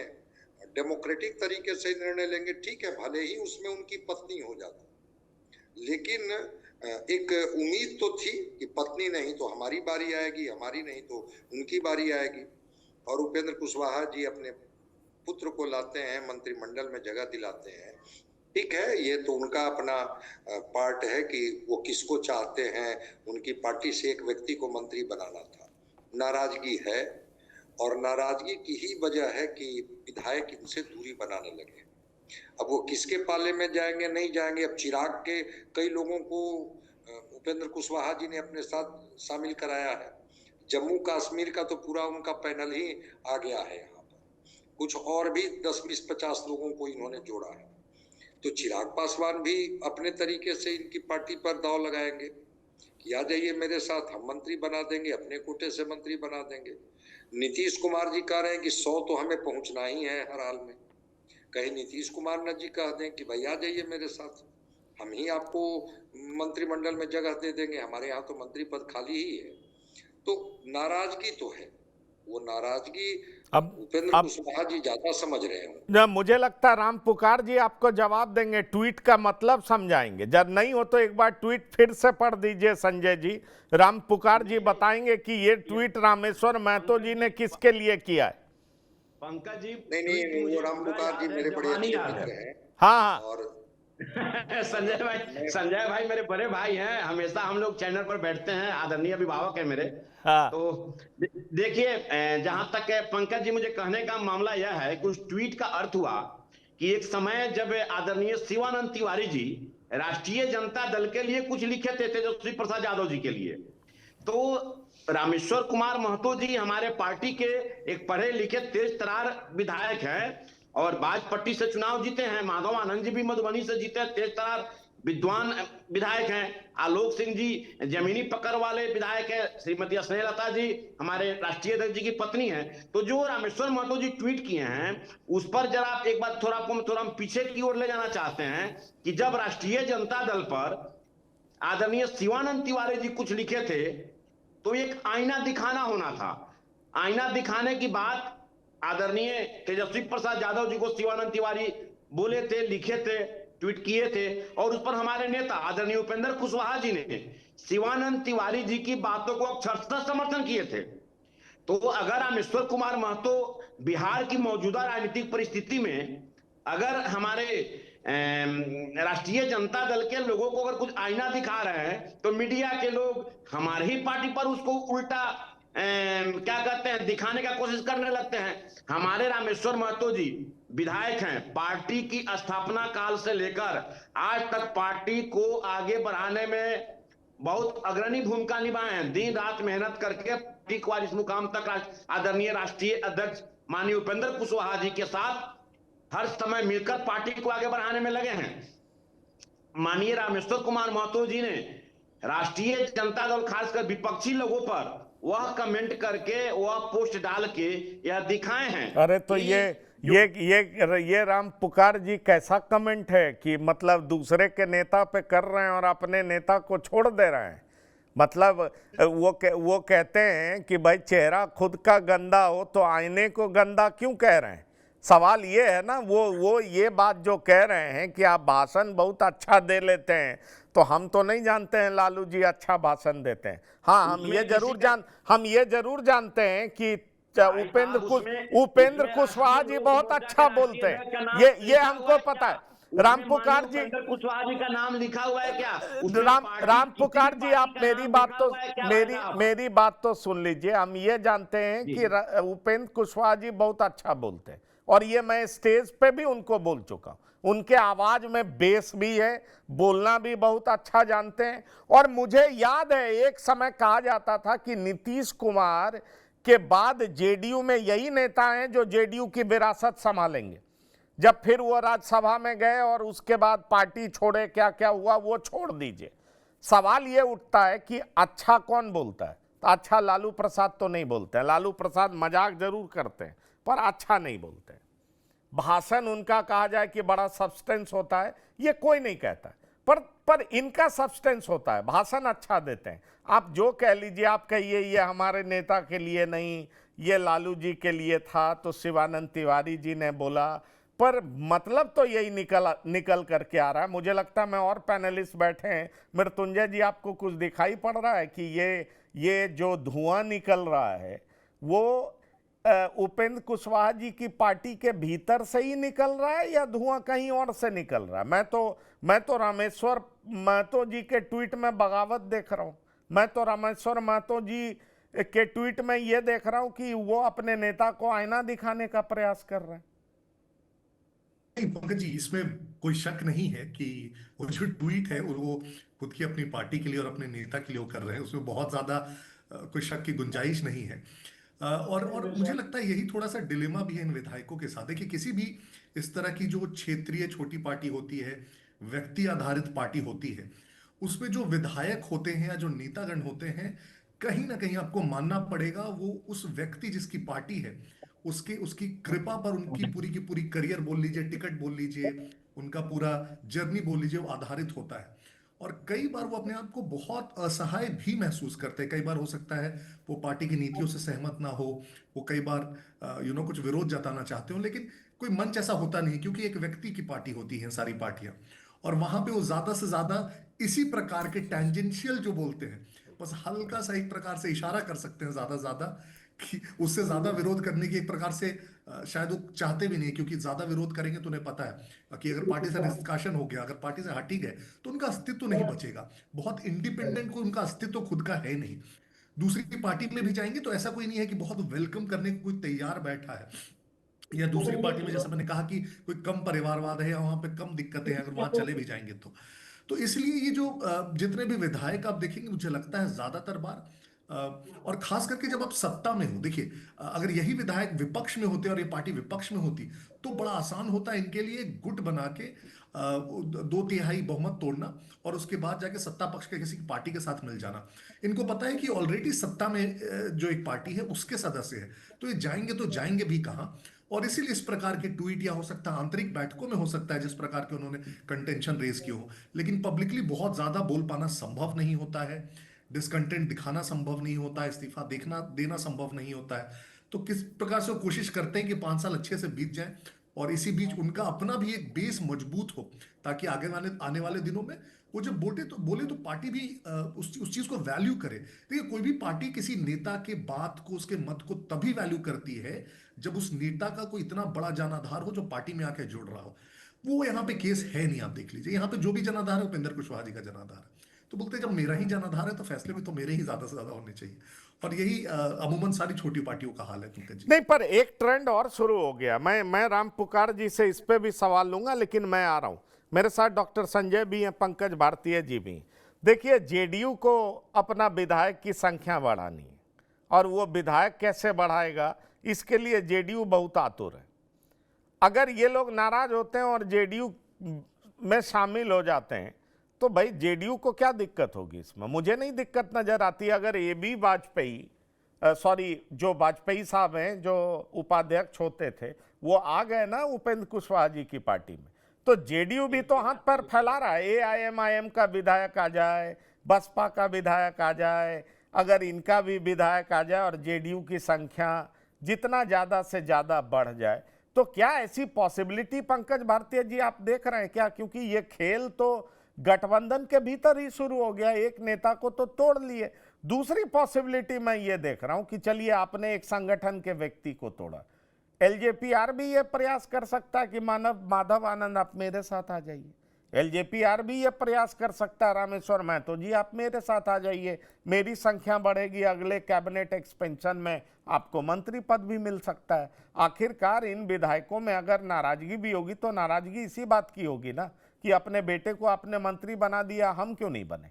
Speaker 6: डेमोक्रेटिक तरीके से निर्णय लेंगे। ठीक है, भले ही उसमें उनकी पत्नी हो जाती, लेकिन एक उम्मीद तो थी कि पत्नी नहीं तो हमारी बारी आएगी, हमारी नहीं तो उनकी बारी आएगी। और उपेंद्र कुशवाहा जी अपने पुत्र को लाते हैं, मंत्रिमंडल में जगह दिलाते हैं। ठीक है, ये तो उनका अपना पार्ट है कि वो किसको चाहते हैं। उनकी पार्टी से एक व्यक्ति को मंत्री बनाना था। नाराजगी है और नाराजगी की ही वजह है कि विधायक इनसे दूरी बनाने लगे। अब वो किसके पाले में जाएंगे, नहीं जाएंगे। अब चिराग के कई लोगों को उपेंद्र कुशवाहा जी ने अपने साथ शामिल कराया है। जम्मू कश्मीर का तो पूरा उनका पैनल ही आ गया है यहाँ पर। कुछ और भी 10, 20, 50 लोगों को इन्होंने जोड़ा है। तो चिराग पासवान भी अपने तरीके से इनकी पार्टी पर दांव लगाएंगे कि आ जाइए मेरे साथ, हम मंत्री बना देंगे, अपने कोटे से मंत्री बना देंगे। नीतीश कुमार जी कह रहे हैं कि 100 तो हमें पहुंचना ही है हर हाल में। कहीं नीतीश कुमार जी कह दें कि भाई आ जाइए मेरे साथ, हम ही आपको मंत्रिमंडल में जगह दे देंगे, हमारे यहाँ तो मंत्री पद खाली ही है। तो नाराजगी तो है, वो नाराजगी अब उपेंद्र कुशवाहा जी ज्यादा समझ रहे हो।
Speaker 1: मुझे लगता है राम पुकार जी आपको जवाब देंगे, ट्वीट का मतलब समझाएंगे। जब नहीं हो तो एक बार ट्वीट फिर से पढ़ दीजिए संजय जी। राम पुकार जी बताएंगे कि ये ट्वीट रामेश्वर महतो जी ने किसके लिए किया है।
Speaker 3: पंकज जी
Speaker 6: नहीं, वो राम पुकार जी मेरे बड़े अच्छे मित्र हैं।
Speaker 1: हाँ,
Speaker 6: और
Speaker 3: संजय भाई मेरे बड़े भाई हैं, हमेशा हम लोग चैनल पर बैठते हैं, आदरणीय अभिभावक है मेरे।
Speaker 1: हाँ।
Speaker 3: तो देखिए, जहां तक है पंकज जी, मुझे कहने का मामला यह है कि उस ट्वीट का अर्थ हुआ कि एक समय जब आदरणीय शिवानंद तिवारी जी राष्ट्रीय जनता दल के लिए कुछ लिखे थे तेजस्वी प्रसाद यादव जी के लिए, तो रामेश्वर कुमार महतो जी हमारे पार्टी के एक पढ़े लिखे तेज तरार विधायक हैं और बाजपट्टी से चुनाव जीते हैं। माधव आनंद जी भी मधुबनी से जीते हैं, तेज तरार विद्वान विधायक हैं। आलोक सिंह जी जमीनी पकड़ वाले विधायक हैं। श्रीमती स्नेहलता जी हमारे राष्ट्रीय अध्यक्ष जी की पत्नी हैं। तो जो रामेश्वर महतो जी ट्वीट किए हैं उस पर जरा आप एक बार थोड़ा हम पीछे की ओर ले जाना चाहते हैं कि जब राष्ट्रीय जनता दल पर आदरणीय शिवानंद तिवारी जी कुछ लिखे थे तो एक आईना दिखाना होना था। आईना दिखाने की बात आदरणीय तेजस्वी प्रसाद यादव जी को शिवानंद तिवारी बोले थे, लिखे थे, ट्वीट किए थे और उस पर हमारे नेता आदरणीय उपेंद्र कुशवाहा जी ने शिवानंद तिवारी जी की बातों को अक्षरशः समर्थन किए थे। तो अगर रामेश्वर कुमार महतो बिहार की मौजूदा राजनीतिक परिस्थिति में अगर हमारे राष्ट्रीय जनता दल के लोगों को अगर कुछ आईना दिखा रहे हैं तो मीडिया के लोग हमारे ही पार्टी पर उसको उल्टा क्या कहते हैं दिखाने का कोशिश करने लगते हैं। हमारे रामेश्वर महतो जी विधायक हैं, पार्टी की स्थापना काल से लेकर आज तक पार्टी को आगे बढ़ाने में बहुत अग्रणी भूमिका निभाए हैं। दिन रात मेहनत करके पार्टी को आज इस मुकाम तक आदरणीय राष्ट्रीय अध्यक्ष माननीय उपेंद्र कुशवाहा जी के साथ हर समय मिलकर पार्टी को आगे बढ़ाने में लगे हैं। माननीय रामेश्वर कुमार महतो जी ने राष्ट्रीय जनता दल खासकर विपक्षी लोगों पर वह कमेंट करके वह पोस्ट डाल के यह दिखाए हैं।
Speaker 1: अरे तो ये राम पुकार जी कैसा कमेंट है कि मतलब दूसरे के नेता पे कर रहे हैं और अपने नेता को छोड़ दे रहे हैं। मतलब वो कहते हैं कि भाई चेहरा खुद का गंदा हो तो आईने को गंदा क्यों कह रहे हैं। सवाल ये है ना, वो ये बात जो कह रहे हैं कि आप भाषण बहुत अच्छा दे लेते हैं, तो हम तो नहीं जानते हैं लालू जी अच्छा भाषण देते हैं। हाँ, हम ये जरूर जानते हैं कि उपेंद्र कुशवाहा जी बहुत अच्छा बोलते हैं, ये हमको पता है। राम पुकार जी,
Speaker 3: कुशवाहा जी का नाम लिखा हुआ है क्या?
Speaker 1: राम पुकार जी, आप मेरी बात तो सुन लीजिए। हम ये जानते हैं कि उपेंद्र कुशवाहा जी बहुत अच्छा बोलते हैं और ये मैं स्टेज पे भी उनको बोल चुका हूं। उनके आवाज में बेस भी है, बोलना भी बहुत अच्छा जानते हैं। और मुझे याद है एक समय कहा जाता था कि नीतीश कुमार के बाद जेडीयू में यही नेता हैं जो जेडीयू की विरासत संभालेंगे। जब फिर वो राज्यसभा में गए और उसके बाद पार्टी छोड़े, क्या क्या हुआ वो छोड़ दीजिए। सवाल ये उठता है कि अच्छा कौन बोलता है? तो अच्छा लालू प्रसाद तो नहीं बोलते हैं। लालू प्रसाद मजाक जरूर करते हैं पर अच्छा नहीं बोलते हैं। भाषण उनका कहा जाए कि बड़ा सब्सटेंस होता है, ये कोई नहीं कहता, पर इनका सब्सटेंस होता है, भाषण अच्छा देते हैं। आप जो कह लीजिए, आप कहिए ये हमारे नेता के लिए नहीं, ये लालू जी के लिए था, तो शिवानंद तिवारी जी ने बोला, पर मतलब तो यही निकल करके आ रहा है। मुझे लगता है मैं और पैनलिस्ट बैठे हैं, मृत्युंजय जी आपको कुछ दिखाई पड़ रहा है कि ये जो धुआं निकल रहा है वो उपेंद्र कुशवाहा जी की पार्टी के भीतर से ही निकल रहा है या धुआं कहीं और से निकल रहा है? मैं तो रामेश्वर महतो जी के ट्वीट में बगावत देख रहा हूं। मैं तो रामेश्वर महतो जी के ट्वीट में ये देख रहा हूं कि वो अपने नेता को आईना दिखाने का प्रयास कर रहे हैं।
Speaker 4: नहीं पंकज जी, इसमें कोई शक नहीं है कि वो जो ट्वीट है और वो खुद की अपनी पार्टी के लिए और अपने नेता के लिए वो कर रहे हैं, उसमें बहुत ज्यादा कोई शक की गुंजाइश नहीं है। और मुझे लगता है यही थोड़ा सा डिलेमा भी है इन विधायकों के साथ है कि किसी भी इस तरह की जो क्षेत्रीय छोटी पार्टी होती है, व्यक्ति आधारित पार्टी होती है, उसमें जो विधायक होते हैं या जो नेतागण होते हैं, कहीं ना कहीं आपको मानना पड़ेगा वो उस व्यक्ति जिसकी पार्टी है उसकी कृपा पर उनकी पूरी की पूरी करियर बोल लीजिए, टिकट बोल लीजिए, उनका पूरा जर्नी बोल लीजिए, वो आधारित होता है। और कई बार वो अपने आप को बहुत असहाय भी महसूस करते हैं। कई बार हो सकता है वो पार्टी की नीतियों से सहमत ना हो, वो कई बार कुछ विरोध जताना चाहते हो, लेकिन कोई मंच ऐसा होता नहीं, क्योंकि एक व्यक्ति की पार्टी होती है सारी पार्टियां, और वहां पे वो ज्यादा से ज्यादा इसी प्रकार के टेंजेंशियल जो बोलते हैं, बस हल्का सा एक प्रकार से इशारा कर सकते हैं ज्यादा कि उससे ज्यादा विरोध करने की एक प्रकार से शायद वो चाहते भी नहीं, क्योंकि ज्यादा विरोध करेंगे तो उन्हें पता है कि अगर पार्टी से निष्कासन हो गया, अगर पार्टी से हटी गए तो उनका अस्तित्व नहीं बचेगा। बहुत इंडिपेंडेंट को उनका अस्तित्व खुद का है नहीं। दूसरी पार्टी में भी जाएंगे तो ऐसा कोई नहीं है कि बहुत वेलकम करने को कोई तैयार बैठा है, या दूसरी पार्टी में जैसे मैंने कहा कि कोई कम परिवारवाद है या वहां पे कम दिक्कतें हैं, अगर वहां चले भी जाएंगे तो इसलिए ये जो जितने भी विधायक आप देखेंगे, मुझे लगता है ज्यादातर बार अ, और खास करके जब आप सत्ता में हो, देखिए अगर यही विधायक विपक्ष में होते और ये पार्टी विपक्ष में होती तो बड़ा आसान होता इनके लिए गुट बना के 2/3 बहुमत तोड़ना और उसके बाद जाके सत्ता पक्ष के किसी पार्टी के साथ मिल जाना। इनको पता है कि ऑलरेडी सत्ता में जो एक पार्टी है उसके सदस्य है, तो ये जाएंगे तो जाएंगे भी कहाँ। और इसीलिए इस प्रकार के ट्वीट, या हो सकता है आंतरिक बैठकों में हो सकता है जिस प्रकार के उन्होंने कंटेंशन रेज किए हो, लेकिन पब्लिकली बहुत ज्यादा बोल पाना संभव नहीं होता है, डिसकंटेंट दिखाना संभव नहीं होता है, इस्तीफा देखना देना संभव नहीं होता है। तो किस प्रकार से वो कोशिश करते हैं कि 5 साल अच्छे से बीत जाए और इसी बीच उनका अपना भी एक बेस मजबूत हो, ताकि आने वाले दिनों में वो जब बोले तो पार्टी भी उस चीज को वैल्यू करे। देखिए कोई भी पार्टी किसी नेता के बात को, उसके मत को तभी वैल्यू करती है जब उस नेता का कोई इतना बड़ा जनाधार हो जो पार्टी में आके जुड़ रहा हो। वो यहाँ पे केस है नहीं। आप देख लीजिए यहाँ पे जो भी जनाधार है उपेंद्र कुशवाहा जी का जनाधार है, तो बोलते हैं जब मेरा ही जनाधार है तो फैसले भी तो मेरे ही ज्यादा से ज्यादा होने चाहिए। और यही अमूमन सारी छोटी पार्टियों का हाल है पंकज जी।
Speaker 1: नहीं, पर एक ट्रेंड और शुरू हो गया। मैं राम पुकार जी से इस पे भी सवाल लूंगा, लेकिन मैं आ रहा हूं। मेरे साथ डॉक्टर संजय भी हैं, पंकज भारतीय जी भी। देखिए, जेडीयू को अपना विधायक की संख्या बढ़ानी है, और वो विधायक कैसे बढ़ाएगा इसके लिए जेडीयू बहुत आतुर है। अगर ये लोग नाराज होते हैं और जेडीयू में शामिल हो जाते हैं तो भाई जेडीयू को क्या दिक्कत होगी इसमें? मुझे नहीं दिक्कत नजर आती। अगर ए बी वाजपेयी, जो वाजपेयी साहब हैं जो उपाध्यक्ष होते थे, वो आ गए ना उपेंद्र कुशवाहा जी की पार्टी में, तो जेडीयू भी तो हाथ पैर फैला रहा है। एआईएमआईएम का विधायक आ जाए, बसपा का विधायक आ जाए, अगर इनका भी विधायक आ जाए और जेडीयू की संख्या जितना ज्यादा से ज्यादा बढ़ जाए, तो क्या ऐसी पॉसिबिलिटी पंकज भारतीय जी आप देख रहे हैं क्या? क्योंकि ये खेल तो गठबंधन के भीतर ही शुरू हो गया, एक नेता को तो तोड़ लिए। दूसरी पॉसिबिलिटी मैं ये देख रहा हूं कि चलिए आपने एक संगठन के व्यक्ति को तोड़ा, एलजेपीआर भी ये प्रयास कर सकता है कि माधव आनंद आप मेरे साथ आ जाइए। एलजेपीआर भी ये प्रयास कर सकता है, रामेश्वर महतो जी आप मेरे साथ आ जाइए, मेरी संख्या बढ़ेगी, अगले कैबिनेट एक्सपेंशन में आपको मंत्री पद भी मिल सकता है। आखिरकार इन विधायकों में अगर नाराजगी भी होगी तो नाराजगी इसी बात की होगी ना कि अपने बेटे को आपने मंत्री बना दिया, हम क्यों नहीं बने?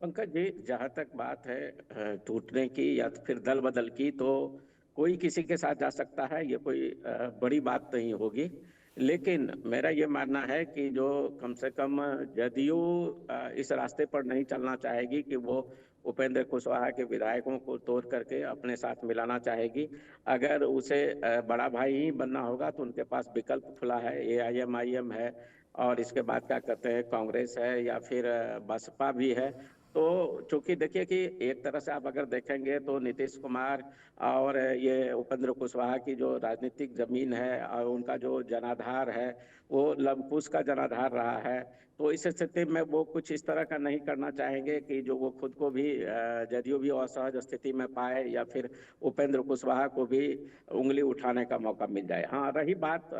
Speaker 5: पंकज जी, जहां तक बात है टूटने की या फिर दल बदल की, तो कोई किसी के साथ जा सकता है, ये कोई बड़ी बात नहीं होगी। लेकिन मेरा ये मानना है कि जो कम से कम जदयू इस रास्ते पर नहीं चलना चाहेगी कि वो उपेंद्र कुशवाहा के विधायकों को तोड़ करके अपने साथ मिलाना चाहेगी। अगर उसे बड़ा भाई ही बनना होगा तो उनके पास विकल्प खुला है, एआईएमआईएम है, और इसके बाद क्या कहते हैं कांग्रेस है, या फिर बसपा भी है। तो चूंकि देखिए कि एक तरह से आप अगर देखेंगे तो नीतीश कुमार और ये उपेंद्र कुशवाहा की जो राजनीतिक जमीन है और उनका जो जनाधार है वो लवकुश का जनाधार रहा है। तो इस स्थिति में वो कुछ इस तरह का नहीं करना चाहेंगे कि जो वो खुद को भी जदयू भी असहज स्थिति में पाए, या फिर उपेंद्र कुशवाहा को भी उंगली उठाने का मौका मिल जाए। हाँ, रही बात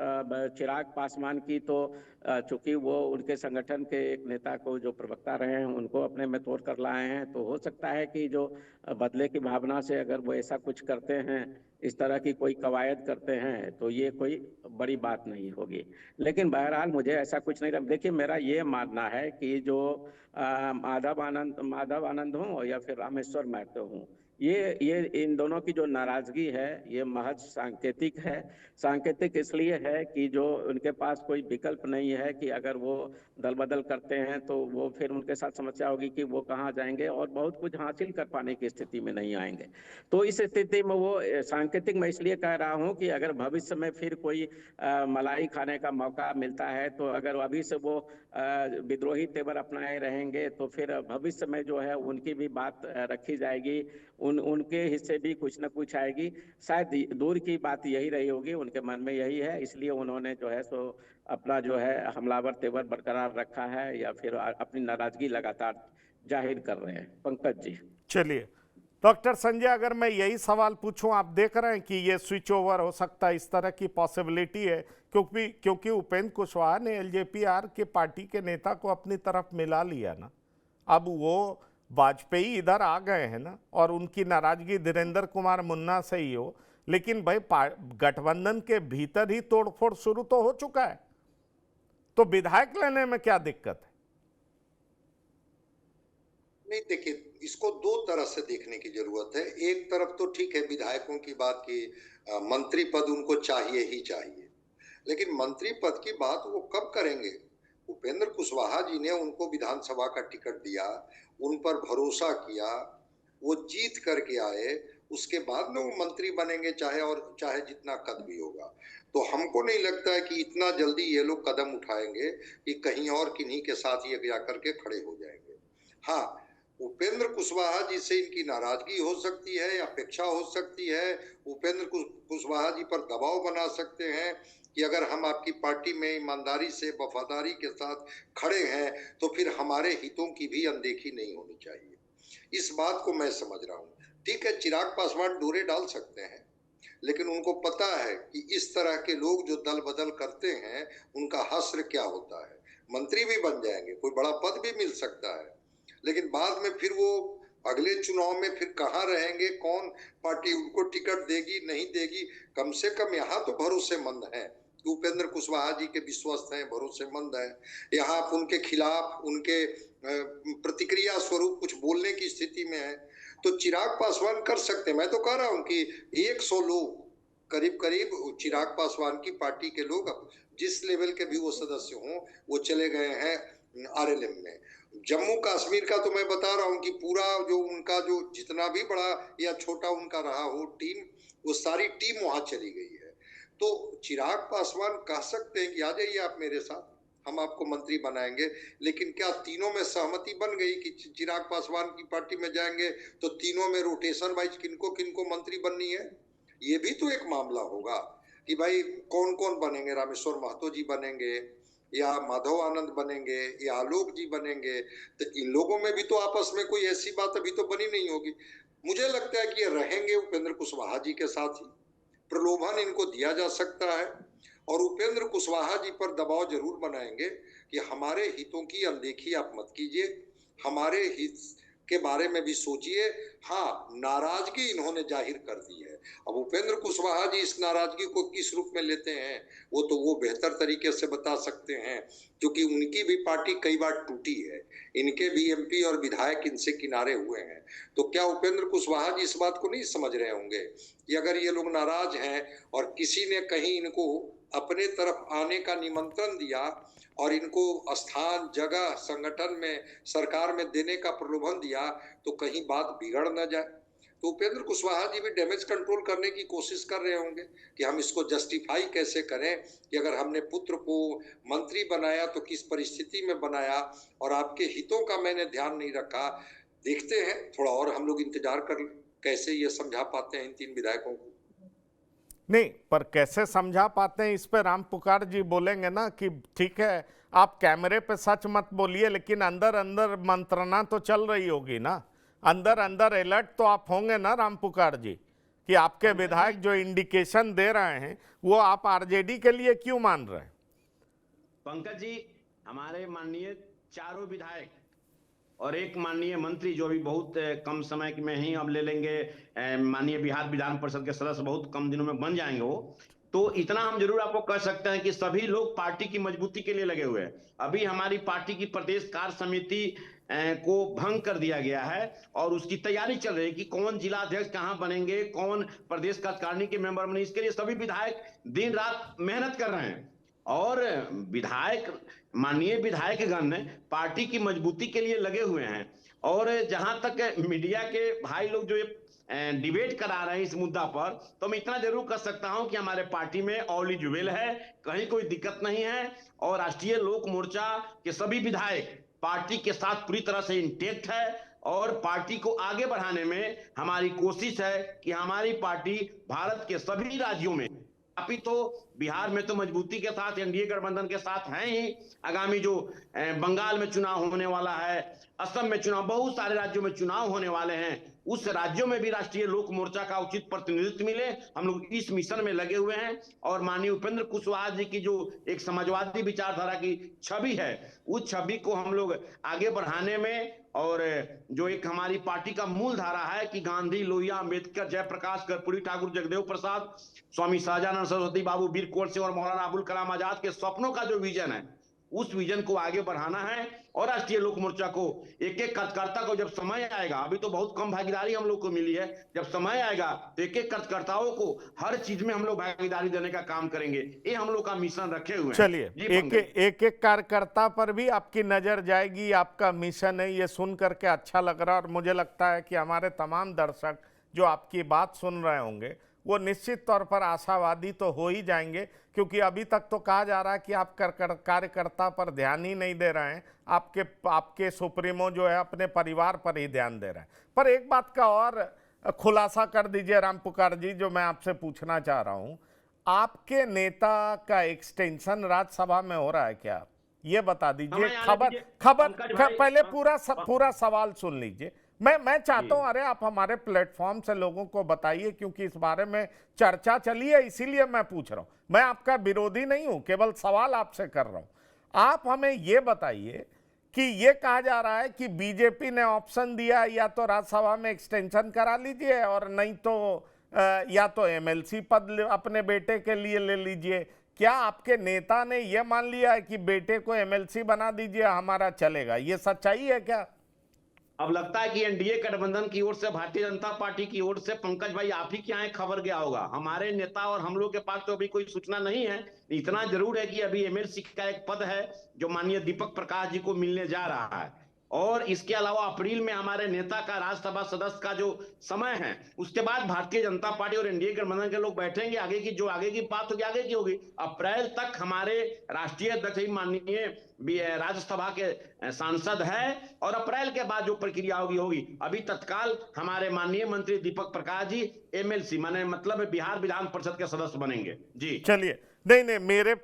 Speaker 5: चिराग पासवान की, तो चूंकि वो उनके संगठन के एक नेता को जो प्रवक्ता रहे हैं उनको अपने में तोड़ कर लाए हैं, तो हो सकता है कि जो बदले की भावना से अगर वो ऐसा कुछ करते हैं, इस तरह की कोई कवायद करते हैं, तो ये कोई बड़ी बात नहीं होगी। लेकिन बहरहाल मुझे ऐसा कुछ नहीं, देखिए मेरा ये मानना है कि जो माधव आनंद हो या फिर रामेश्वर महतो हूँ, ये इन दोनों की जो नाराजगी है ये महज सांकेतिक है। सांकेतिक इसलिए है कि जो उनके पास कोई विकल्प नहीं है कि अगर वो दल बदल करते हैं तो वो फिर उनके साथ समस्या होगी कि वो कहाँ जाएंगे और बहुत कुछ हासिल कर पाने की स्थिति में नहीं आएंगे। तो इस स्थिति में वो सांकेतिक मैं इसलिए कह रहा हूँ कि अगर भविष्य में फिर कोई मलाई खाने का मौका मिलता है, तो अगर अभी से वो विद्रोही तेवर अपनाए रहेंगे तो फिर भविष्य में जो है उनकी भी बात रखी जाएगी, उनके हिस्से भी कुछ न कुछ आएगी। शायद दूर की बात यही रही होगी, उनके मन में यही है, इसलिए उन्होंने जो है सो अपना जो है हमलावर तेवर बरकरार रखा है, या फिर अपनी नाराजगी लगातार जाहिर कर रहे हैं। पंकज जी।
Speaker 1: चलिए डॉक्टर संजय, अगर मैं यही सवाल पूछूं, आप देख रहे हैं कि ये स्विच ओवर हो सकता है, इस तरह की पॉसिबिलिटी है, क्योंकि उपेंद्र कुशवाहा ने एलजेपीआर के पार्टी के नेता को अपनी तरफ मिला लिया ना। अब वो वाजपेयी इधर आ गए हैं ना, और उनकी नाराजगी धीरेन्द्र कुमार मुन्ना से ही हो, लेकिन भाई गठबंधन के भीतर ही तोड़फोड़ शुरू तो हो चुका है, तो विधायक लेने में क्या दिक्कत है?
Speaker 6: नहीं, देखिए, इसको दो तरह से देखने की जरूरत है। एक तरफ तो ठीक है विधायकों की बात की, मंत्री पद उनको चाहिए ही चाहिए, लेकिन मंत्री पद की बात वो कब करेंगे? उपेंद्र कुशवाहा जी ने उनको विधानसभा का टिकट दिया, उन पर भरोसा किया, वो जीत करके आए, उसके बाद में वो मंत्री बनेंगे, चाहे जितना कद भी होगा। तो हमको नहीं लगता है कि इतना जल्दी ये लोग कदम उठाएंगे कि कहीं और किन्हीं के साथ ये जाकर के खड़े हो जाएंगे। हाँ, उपेंद्र कुशवाहा जी से इनकी नाराजगी हो सकती है, अपेक्षा हो सकती है, उपेंद्र कुशवाहा जी पर दबाव बना सकते हैं कि अगर हम आपकी पार्टी में ईमानदारी से, वफादारी के साथ खड़े हैं तो फिर हमारे हितों की भी अनदेखी नहीं होनी चाहिए। इस बात को मैं समझ रहा हूँ। ठीक है, चिराग पासवान डोरे डाल सकते हैं, लेकिन उनको पता है कि इस तरह के लोग जो दल बदल करते हैं उनका हश्र क्या होता है। मंत्री भी बन जाएंगे, कोई बड़ा पद भी मिल सकता है, लेकिन बाद में फिर वो अगले चुनाव में फिर कहाँ रहेंगे, कौन पार्टी उनको टिकट देगी नहीं देगी। कम से कम यहाँ तो भरोसेमंद है, उपेंद्र कुशवाहा जी के विश्वस्त हैं, भरोसेमंद है। यहाँ आप उनके खिलाफ, उनके प्रतिक्रिया स्वरूप कुछ बोलने की स्थिति में है, तो चिराग पासवान कर सकते हैं। मैं तो कह रहा हूँ कि 100 लोग करीब करीब चिराग पासवान की पार्टी के लोग, जिस लेवल के भी वो सदस्य हों, वो चले गए हैं आरएलएम में। जम्मू कश्मीर का तो मैं बता रहा हूँ कि पूरा जो उनका जो जितना भी बड़ा या छोटा उनका रहा हो टीम, वो सारी टीम वहां चली गई है। तो चिराग पासवान कह सकते हैं कि आ जाइए आप मेरे साथ, हम आपको मंत्री बनाएंगे। लेकिन क्या तीनों में सहमति बन गई कि चिराग पासवान की पार्टी में जाएंगे तो तीनों में रोटेशन वाइज किनको किनको मंत्री बननी है? ये भी तो एक मामला होगा कि भाई कौन कौन बनेंगे, रामेश्वर महतो जी बनेंगे या माधव आनंद बनेंगे या आलोक जी बनेंगे। तो इन लोगों में भी तो आपस में कोई ऐसी बात अभी तो बनी नहीं होगी। मुझे लगता है कि ये रहेंगे उपेंद्र कुशवाहा जी के साथ ही, प्रलोभन इनको दिया जा सकता है और उपेंद्र कुशवाहा जी पर दबाव जरूर बनाएंगे कि हमारे हितों की अनदेखी आप मत कीजिए, हमारे हित के बारे में भी सोचिए। हाँ, नाराजगी इन्होंने जाहिर कर दी है। अब उपेंद्र कुशवाहा जी इस नाराजगी को किस रूप में लेते हैं वो बेहतर तरीके से बता सकते हैं, क्योंकि उनकी भी पार्टी कई बार टूटी है, इनके भी एमपी और विधायक इनसे किनारे हुए हैं। तो क्या उपेंद्र कुशवाहा जी इस बात को नहीं समझ रहे होंगे कि अगर ये लोग नाराज हैं और किसी ने कहीं इनको अपने तरफ आने का निमंत्रण दिया और इनको स्थान, जगह, संगठन में, सरकार में देने का प्रलोभन दिया, तो कहीं बात बिगड़ न जाए। तो उपेंद्र कुशवाहा जी भी डैमेज कंट्रोल करने की कोशिश कर रहे होंगे कि हम इसको जस्टिफाई कैसे करें कि अगर हमने पुत्र को मंत्री बनाया तो किस परिस्थिति में बनाया और आपके हितों का मैंने ध्यान नहीं रखा। देखते हैं, थोड़ा और हम लोग इंतजार कर कैसे ये समझा पाते हैं इन 3 विधायकों को।
Speaker 1: नहीं, पर कैसे समझा पाते हैं इस पे राम पुकार जी बोलेंगे ना कि ठीक है आप कैमरे पे सच मत बोलिए, लेकिन अंदर अंदर मंत्रणा तो चल रही होगी ना, अंदर अंदर अलर्ट तो आप होंगे ना राम पुकार जी, कि आपके विधायक जो इंडिकेशन दे रहे हैं वो आप आरजेडी के लिए क्यों मान रहे हैं?
Speaker 3: पंकज जी, हमारे माननीय चारों विधायक और एक माननीय मंत्री जो भी बहुत कम समय में ही अब ले लेंगे, माननीय बिहार विधान परिषद के सदस्य बहुत कम दिनों में बन जाएंगे वो, तो इतना हम जरूर आपको कह सकते हैं कि सभी लोग पार्टी की मजबूती के लिए लगे हुए हैं। अभी हमारी पार्टी की प्रदेश कार्य समिति को भंग कर दिया गया है और उसकी तैयारी चल रही है कि कौन जिला अध्यक्ष कहां बनेंगे, कौन प्रदेश कार्यकारिणी के मेंबर बने। इसके लिए सभी विधायक दिन रात मेहनत कर रहे हैं और विधायक, माननीय विधायकगण पार्टी की मजबूती के लिए लगे हुए हैं। और जहां तक मीडिया के भाई लोग जो डिबेट करा रहे हैं इस मुद्दा पर, तो मैं इतना जरूर कर सकता हूं कि हमारे पार्टी में ऑल इज वेल है, कहीं कोई दिक्कत नहीं है और राष्ट्रीय लोक मोर्चा के सभी विधायक पार्टी के साथ पूरी तरह से इंटेक्ट है और पार्टी को आगे बढ़ाने में हमारी कोशिश है कि हमारी पार्टी भारत के सभी राज्यों में अभी तो बिहार में तो मजबूती के साथ एनडीए गठबंधन के साथ हैं ही। आगामी जो बंगाल में चुनाव होने वाला है, असम में चुनाव, बहुत सारे राज्यों में चुनाव होने वाले हैं, उस राज्यों में भी राष्ट्रीय लोक मोर्चा का उचित प्रतिनिधित्व मिले, हम लोग इस मिशन में लगे हुए हैं। और माननीय उपेंद्र कुशवाहा जी की जो एक समाजवादी विचारधारा की छवि है, उस छवि को हम लोग आगे बढ़ाने में, और जो एक हमारी पार्टी का मूल धारा है कि गांधी, लोहिया, अम्बेडकर, जयप्रकाश, कर्पूरी ठाकुर, जगदेव प्रसाद, स्वामी शाहजानंद सरस्वती, बाबू वीर कुंवर सिंह और मौलाना अबुल कलाम आजाद के सपनों का जो विजन है, उस विजन को आगे बढ़ाना है। और राष्ट्रीय लोक मोर्चा को एक एक कार्यकर्ता को जब समय आएगा, अभी तो बहुत कम भागीदारी हम लोग को मिली है, जब समय आएगा तो एक एक कार्यकर्ताओं को हर चीज में हम लोग भागीदारी देने का काम करेंगे। ये हम लोग का मिशन रखे हुए हैं।
Speaker 1: चलिए, एक एक कार्यकर्ता पर भी आपकी नजर जाएगी, आपका मिशन है, ये सुन करके अच्छा लग रहा है। और मुझे लगता है कि हमारे तमाम दर्शक जो आपकी बात सुन रहे होंगे वो निश्चित तौर पर आशावादी तो हो ही जाएंगे, क्योंकि अभी तक तो कहा जा रहा है कि आप कार्यकर्ता पर ध्यान ही नहीं दे रहे हैं, आपके सुप्रीमो जो है अपने परिवार पर ही ध्यान दे रहे हैं। पर एक बात का और खुलासा कर दीजिए राम पुकार जी, जो मैं आपसे पूछना चाह रहा हूं, आपके नेता का एक्सटेंशन राज्यसभा में हो रहा है क्या? ये बता दीजिए। पहले पूरा सवाल सुन लीजिए। मैं चाहता हूं, अरे आप हमारे प्लेटफॉर्म से लोगों को बताइए, क्योंकि इस बारे में चर्चा चली है, इसीलिए मैं पूछ रहा हूं। मैं आपका विरोधी नहीं हूं, केवल सवाल आपसे कर रहा हूं। आप हमें यह बताइए कि यह कहा जा रहा है कि बीजेपी ने ऑप्शन दिया, या तो राज्यसभा में एक्सटेंशन करा लीजिए, और नहीं तो या तो एमएलसी पद अपने बेटे के लिए ले लीजिए। क्या आपके नेता ने यह मान लिया है कि बेटे को एमएलसी बना दीजिए, हमारा चलेगा? ये सच्चाई है क्या?
Speaker 3: अब लगता है कि एनडीए गठबंधन की ओर से, भारतीय जनता पार्टी की ओर से, पंकज भाई आप ही के यहाँ खबर गया होगा, हमारे नेता और हम लोग के पास तो अभी कोई सूचना नहीं है। इतना जरूर है कि अभी एमएलसी का एक पद है जो माननीय दीपक प्रकाश जी को मिलने जा रहा है, और इसके अलावा अप्रैल में हमारे नेता का राज्यसभा सदस्य का जो समय है, उसके बाद भारतीय जनता पार्टी और एनडीए गठबंधन के लोग बैठेंगे, आगे की बात होगी, आगे की होगी। अप्रैल तक हमारे राष्ट्रीय अध्यक्ष माननीय राज्यसभा के सांसद है, और अप्रैल के बाद जो प्रक्रिया होगी। अभी तत्काल हमारे माननीय मंत्री दीपक प्रकाश जी एमएलसी मतलब बिहार विधान परिषद के सदस्य बनेंगे। जी
Speaker 1: चलिए, नहीं, मेरे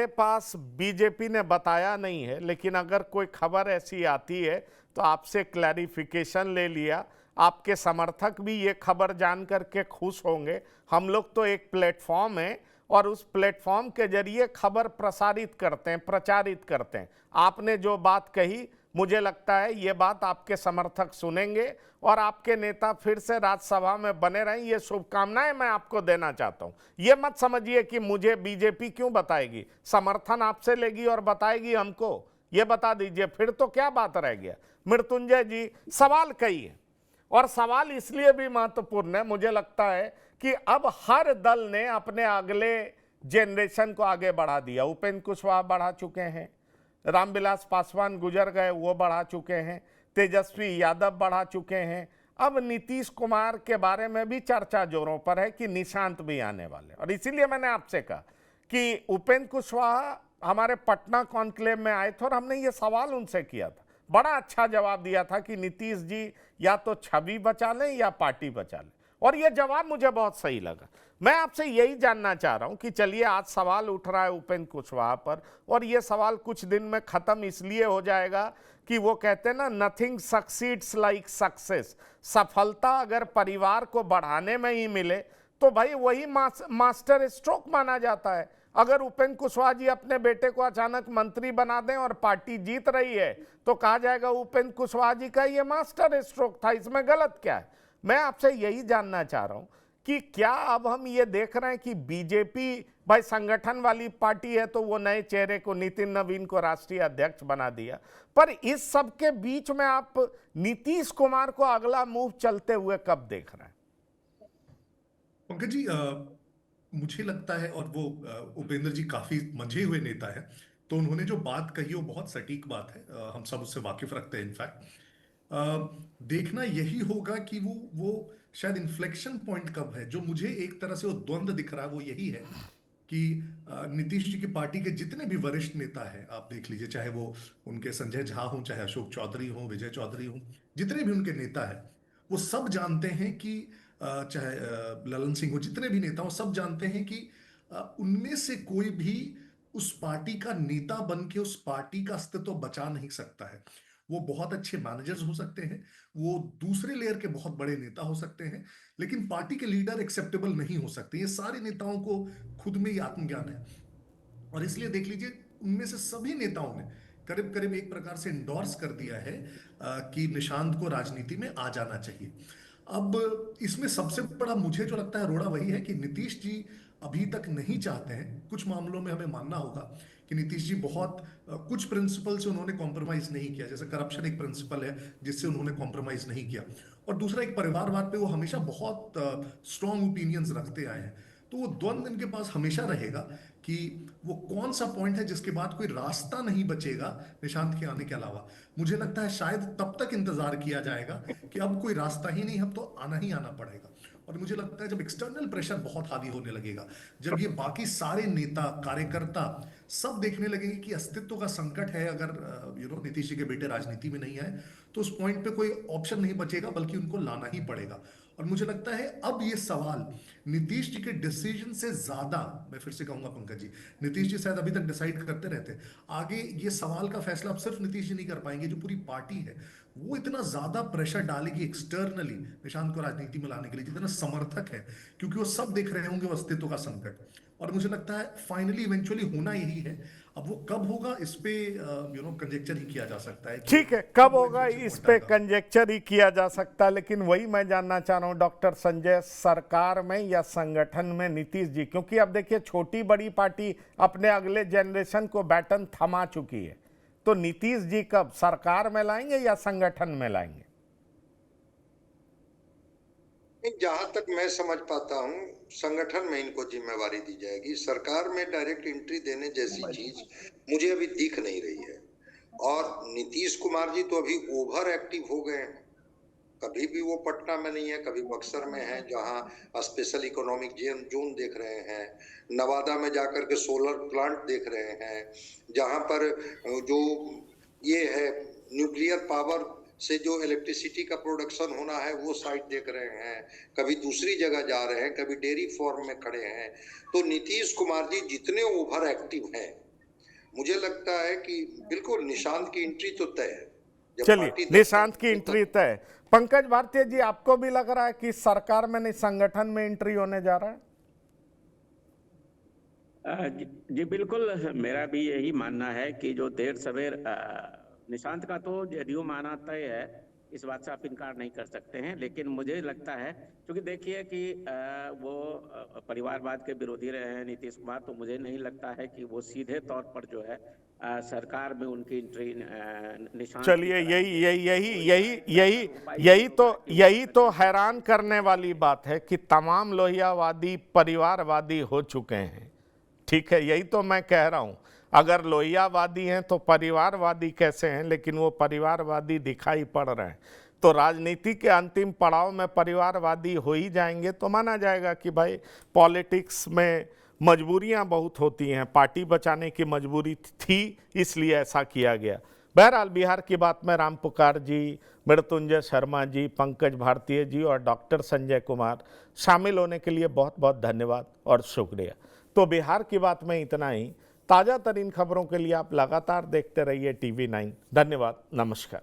Speaker 1: पास बीजेपी ने बताया नहीं है, लेकिन अगर कोई खबर ऐसी आती है तो आपसे क्लैरिफिकेशन ले लिया। आपके समर्थक भी ये खबर जान करके खुश होंगे। हम लोग तो एक प्लेटफॉर्म है, और उस प्लेटफॉर्म के जरिए खबर प्रसारित करते हैं, प्रचारित करते हैं। आपने जो बात कही, मुझे लगता है ये बात आपके समर्थक सुनेंगे, और आपके नेता फिर से राज्यसभा में बने रहें। ये शुभकामनाएं मैं आपको देना चाहता हूं। ये मत समझिए कि मुझे बीजेपी क्यों बताएगी, समर्थन आपसे लेगी और बताएगी हमको। ये बता दीजिए, फिर तो क्या बात रह गया। मृत्युंजय जी, सवाल कई है, और सवाल इसलिए भी महत्वपूर्ण है, मुझे लगता है कि अब हर दल ने अपने अगले जनरेशन को आगे बढ़ा दिया। उपेंद्र कुशवाहा बढ़ा चुके हैं, रामविलास पासवान गुजर गए, वो बढ़ा चुके हैं, तेजस्वी यादव बढ़ा चुके हैं। अब नीतीश कुमार के बारे में भी चर्चा जोरों पर है कि निशांत भी आने वाले। और इसीलिए मैंने आपसे कहा कि उपेंद्र कुशवाहा हमारे पटना कॉन्क्लेव में आए थे, और हमने ये सवाल उनसे किया था। बड़ा अच्छा जवाब दिया था कि नीतीश जी या तो छवि बचा लें या पार्टी बचा लें, और ये जवाब मुझे बहुत सही लगा। मैं आपसे यही जानना चाह रहा हूं कि चलिए, आज सवाल उठ रहा है उपेंद्र कुशवाहा पर, और ये सवाल कुछ दिन में खत्म इसलिए हो जाएगा कि वो कहते हैं ना, नथिंग सक्सीड्स लाइक सक्सेस। सफलता अगर परिवार को बढ़ाने में ही मिले तो भाई वही मास्टर स्ट्रोक माना जाता है। अगर उपेंद्र कुशवाहा जी अपने बेटे को अचानक मंत्री बना दें और पार्टी जीत रही है, तो कहा जाएगा उपेंद्र कुशवाहा जी का ये मास्टर स्ट्रोक था, इसमें गलत क्या है? मैं आपसे यही जानना चाह रहा हूं कि क्या अब हम ये देख रहे हैं कि बीजेपी भाई संगठन वाली पार्टी है, तो वो नए चेहरे को, नितिन नवीन को राष्ट्रीय अध्यक्ष बना दिया, पर इस सब के बीच में आप नीतीश कुमार को अगला मूव चलते हुए कब देख रहे हैं?
Speaker 4: पंकज जी, मुझे लगता है, और वो उपेंद्र जी काफी मंझे हुए नेता है, तो उन्होंने जो बात कही वो बहुत सटीक बात है, हम सब उससे वाकिफ रखते हैं। इनफैक्ट देखना यही होगा कि वो शायद इन्फ्लेक्शन पॉइंट कब है। जो मुझे एक तरह से वो द्वंद्व दिख रहा है वो यही है कि नीतीश जी की पार्टी के जितने भी वरिष्ठ नेता हैं, आप देख लीजिए, चाहे वो उनके संजय झा हों, चाहे अशोक चौधरी हों, विजय चौधरी हों, जितने भी उनके नेता हैं, वो सब जानते हैं कि चाहे ललन सिंह हो, जितने भी नेता हो, सब जानते हैं कि उनमें से कोई भी उस पार्टी का नेता बन के उस पार्टी का अस्तित्व बचा नहीं सकता है। वो बहुत अच्छे मैनेजर्स हो सकते हैं, वो दूसरे लेयर के बहुत बड़े नेता हो सकते हैं, लेकिन पार्टी के लीडर एक्सेप्टेबल नहीं हो सकते। ये सारे नेताओं को खुद में ही आत्मज्ञान है, और इसलिए देख लीजिए उनमें से सभी नेताओं ने करीब करीब एक प्रकार से इंडोर्स कर दिया है कि निशांत को राजनीति में आ जाना चाहिए। अब इसमें सबसे बड़ा मुझे जो लगता है रोड़ा वही है कि नीतीश जी अभी तक नहीं चाहते हैं। कुछ मामलों में हमें मानना होगा कि नीतीश जी बहुत कुछ प्रिंसिपल से उन्होंने कॉम्प्रोमाइज नहीं किया, जैसे करप्शन एक प्रिंसिपल है जिससे उन्होंने कॉम्प्रोमाइज नहीं किया, और दूसरा एक परिवारवाद पे वो हमेशा बहुत स्ट्रॉन्ग ओपिनियंस रखते आए हैं। तो वो द्वंद्व इनके पास हमेशा रहेगा कि वो कौन सा पॉइंट है जिसके बाद कोई रास्ता नहीं बचेगा निशांत के आने के अलावा। मुझे लगता है शायद तब तक इंतजार किया जाएगा कि अब कोई रास्ता ही नहीं, अब तो आना ही आना पड़ेगा। और मुझे लगता है जब एक्सटर्नल प्रेशर बहुत हावी होने लगेगा, जब ये बाकी सारे नेता कार्यकर्ता सब देखने लगेंगे कि अस्तित्व का संकट है, अगर नीतीश जी के बेटे राजनीति में नहीं आए, तो उस पॉइंट पे कोई ऑप्शन नहीं बचेगा, बल्कि उनको लाना ही पड़ेगा। और मुझे लगता है अब ये सवाल नीतीश जी के डिसीजन से ज्यादा, मैं फिर से कहूंगा पंकज जी, नीतीश जी शायद अभी तक डिसाइड करते रहते, आगे ये सवाल का फैसला अब सिर्फ नीतीश जी नहीं कर पाएंगे, जो पूरी पार्टी है वो इतना ज्यादा प्रेशर डालेगी एक्सटर्नली निशांत को राजनीति में लाने के लिए, जितना समर्थक है, क्योंकि वो सब देख रहे होंगे वो अस्तित्व का संकट। और मुझे लगता है फाइनली इवेंचुअली होना यही है। अब वो कब होगा इस पे कंजेक्चर ही किया जा सकता है।
Speaker 1: ठीक है, कब होगा इस पे कंजेक्चर ही किया जा सकता है, लेकिन वही मैं जानना चाह रहा हूं डॉक्टर संजय, सरकार में या संगठन में नीतीश जी, क्योंकि अब देखिए छोटी बड़ी पार्टी अपने अगले जनरेशन को बैटन थमा चुकी है, तो नीतीश जी कब सरकार में लाएंगे या संगठन में लाएंगे?
Speaker 6: जहां तक मैं समझ पाता हूं, संगठन में इनको जिम्मेवारी दी जाएगी। सरकार में डायरेक्ट एंट्री देने जैसी चीज मुझे अभी दिख नहीं रही है। और नीतीश कुमार जी तो अभी ओवर एक्टिव हो गए हैं। कभी भी वो पटना में नहीं है, कभी बक्सर में है जहां स्पेशल इकोनॉमिक जोन देख रहे हैं, नवादा में जाकर के सोलर प्लांट देख रहे हैं, जहां पर जो ये है न्यूक्लियर पावर से जो इलेक्ट्रिसिटी का प्रोडक्शन होना है वो साइट देख रहे हैं, कभी दूसरी जगह जा रहे हैं, कभी डेयरी फार्म में खड़े हैं। तो नीतीश कुमार जी जितने ओवर एक्टिव हैं, मुझे लगता है कि बिल्कुल निशांत की एंट्री तो तय है।
Speaker 1: चलिए, निशांत की एंट्री तय। पंकज भारती जी, आपको भी लग रहा है कि सरकार में नहीं संगठन में एंट्री होने जा रहा है?
Speaker 5: जी बिल्कुल, मेरा भी यही मानना है कि जो देर सवेर निशांत का तो जेडीयू में आना तय है, इस बात से आप इनकार नहीं कर सकते हैं। लेकिन मुझे लगता है, क्योंकि देखिए कि वो परिवारवाद के विरोधी रहे हैं नीतीश कुमार, तो मुझे नहीं लगता है कि वो सीधे तौर पर जो है सरकार में उनकी एंट्री निशांत।
Speaker 1: चलिए, यही तो हैरान करने वाली बात है कि तमाम लोहियावादी परिवारवादी हो चुके हैं। ठीक है, यही तो मैं कह रहा हूं, अगर लोहियावादी हैं तो परिवारवादी कैसे हैं? लेकिन वो परिवारवादी दिखाई पड़ रहे हैं, तो राजनीति के अंतिम पड़ाव में परिवारवादी हो ही जाएंगे, तो माना जाएगा कि भाई पॉलिटिक्स में मजबूरियां बहुत होती हैं, पार्टी बचाने की मजबूरी थी, इसलिए ऐसा किया गया। बहरहाल, बिहार की बात में राम पुकार जी, मृत्युंजय शर्मा जी, पंकज भारती जी और डॉक्टर संजय कुमार शामिल होने के लिए बहुत बहुत धन्यवाद और शुक्रिया। तो बिहार की बात में इतना ही। ताज़ा तरीन खबरों के लिए आप लगातार देखते रहिए TV9। धन्यवाद, नमस्कार।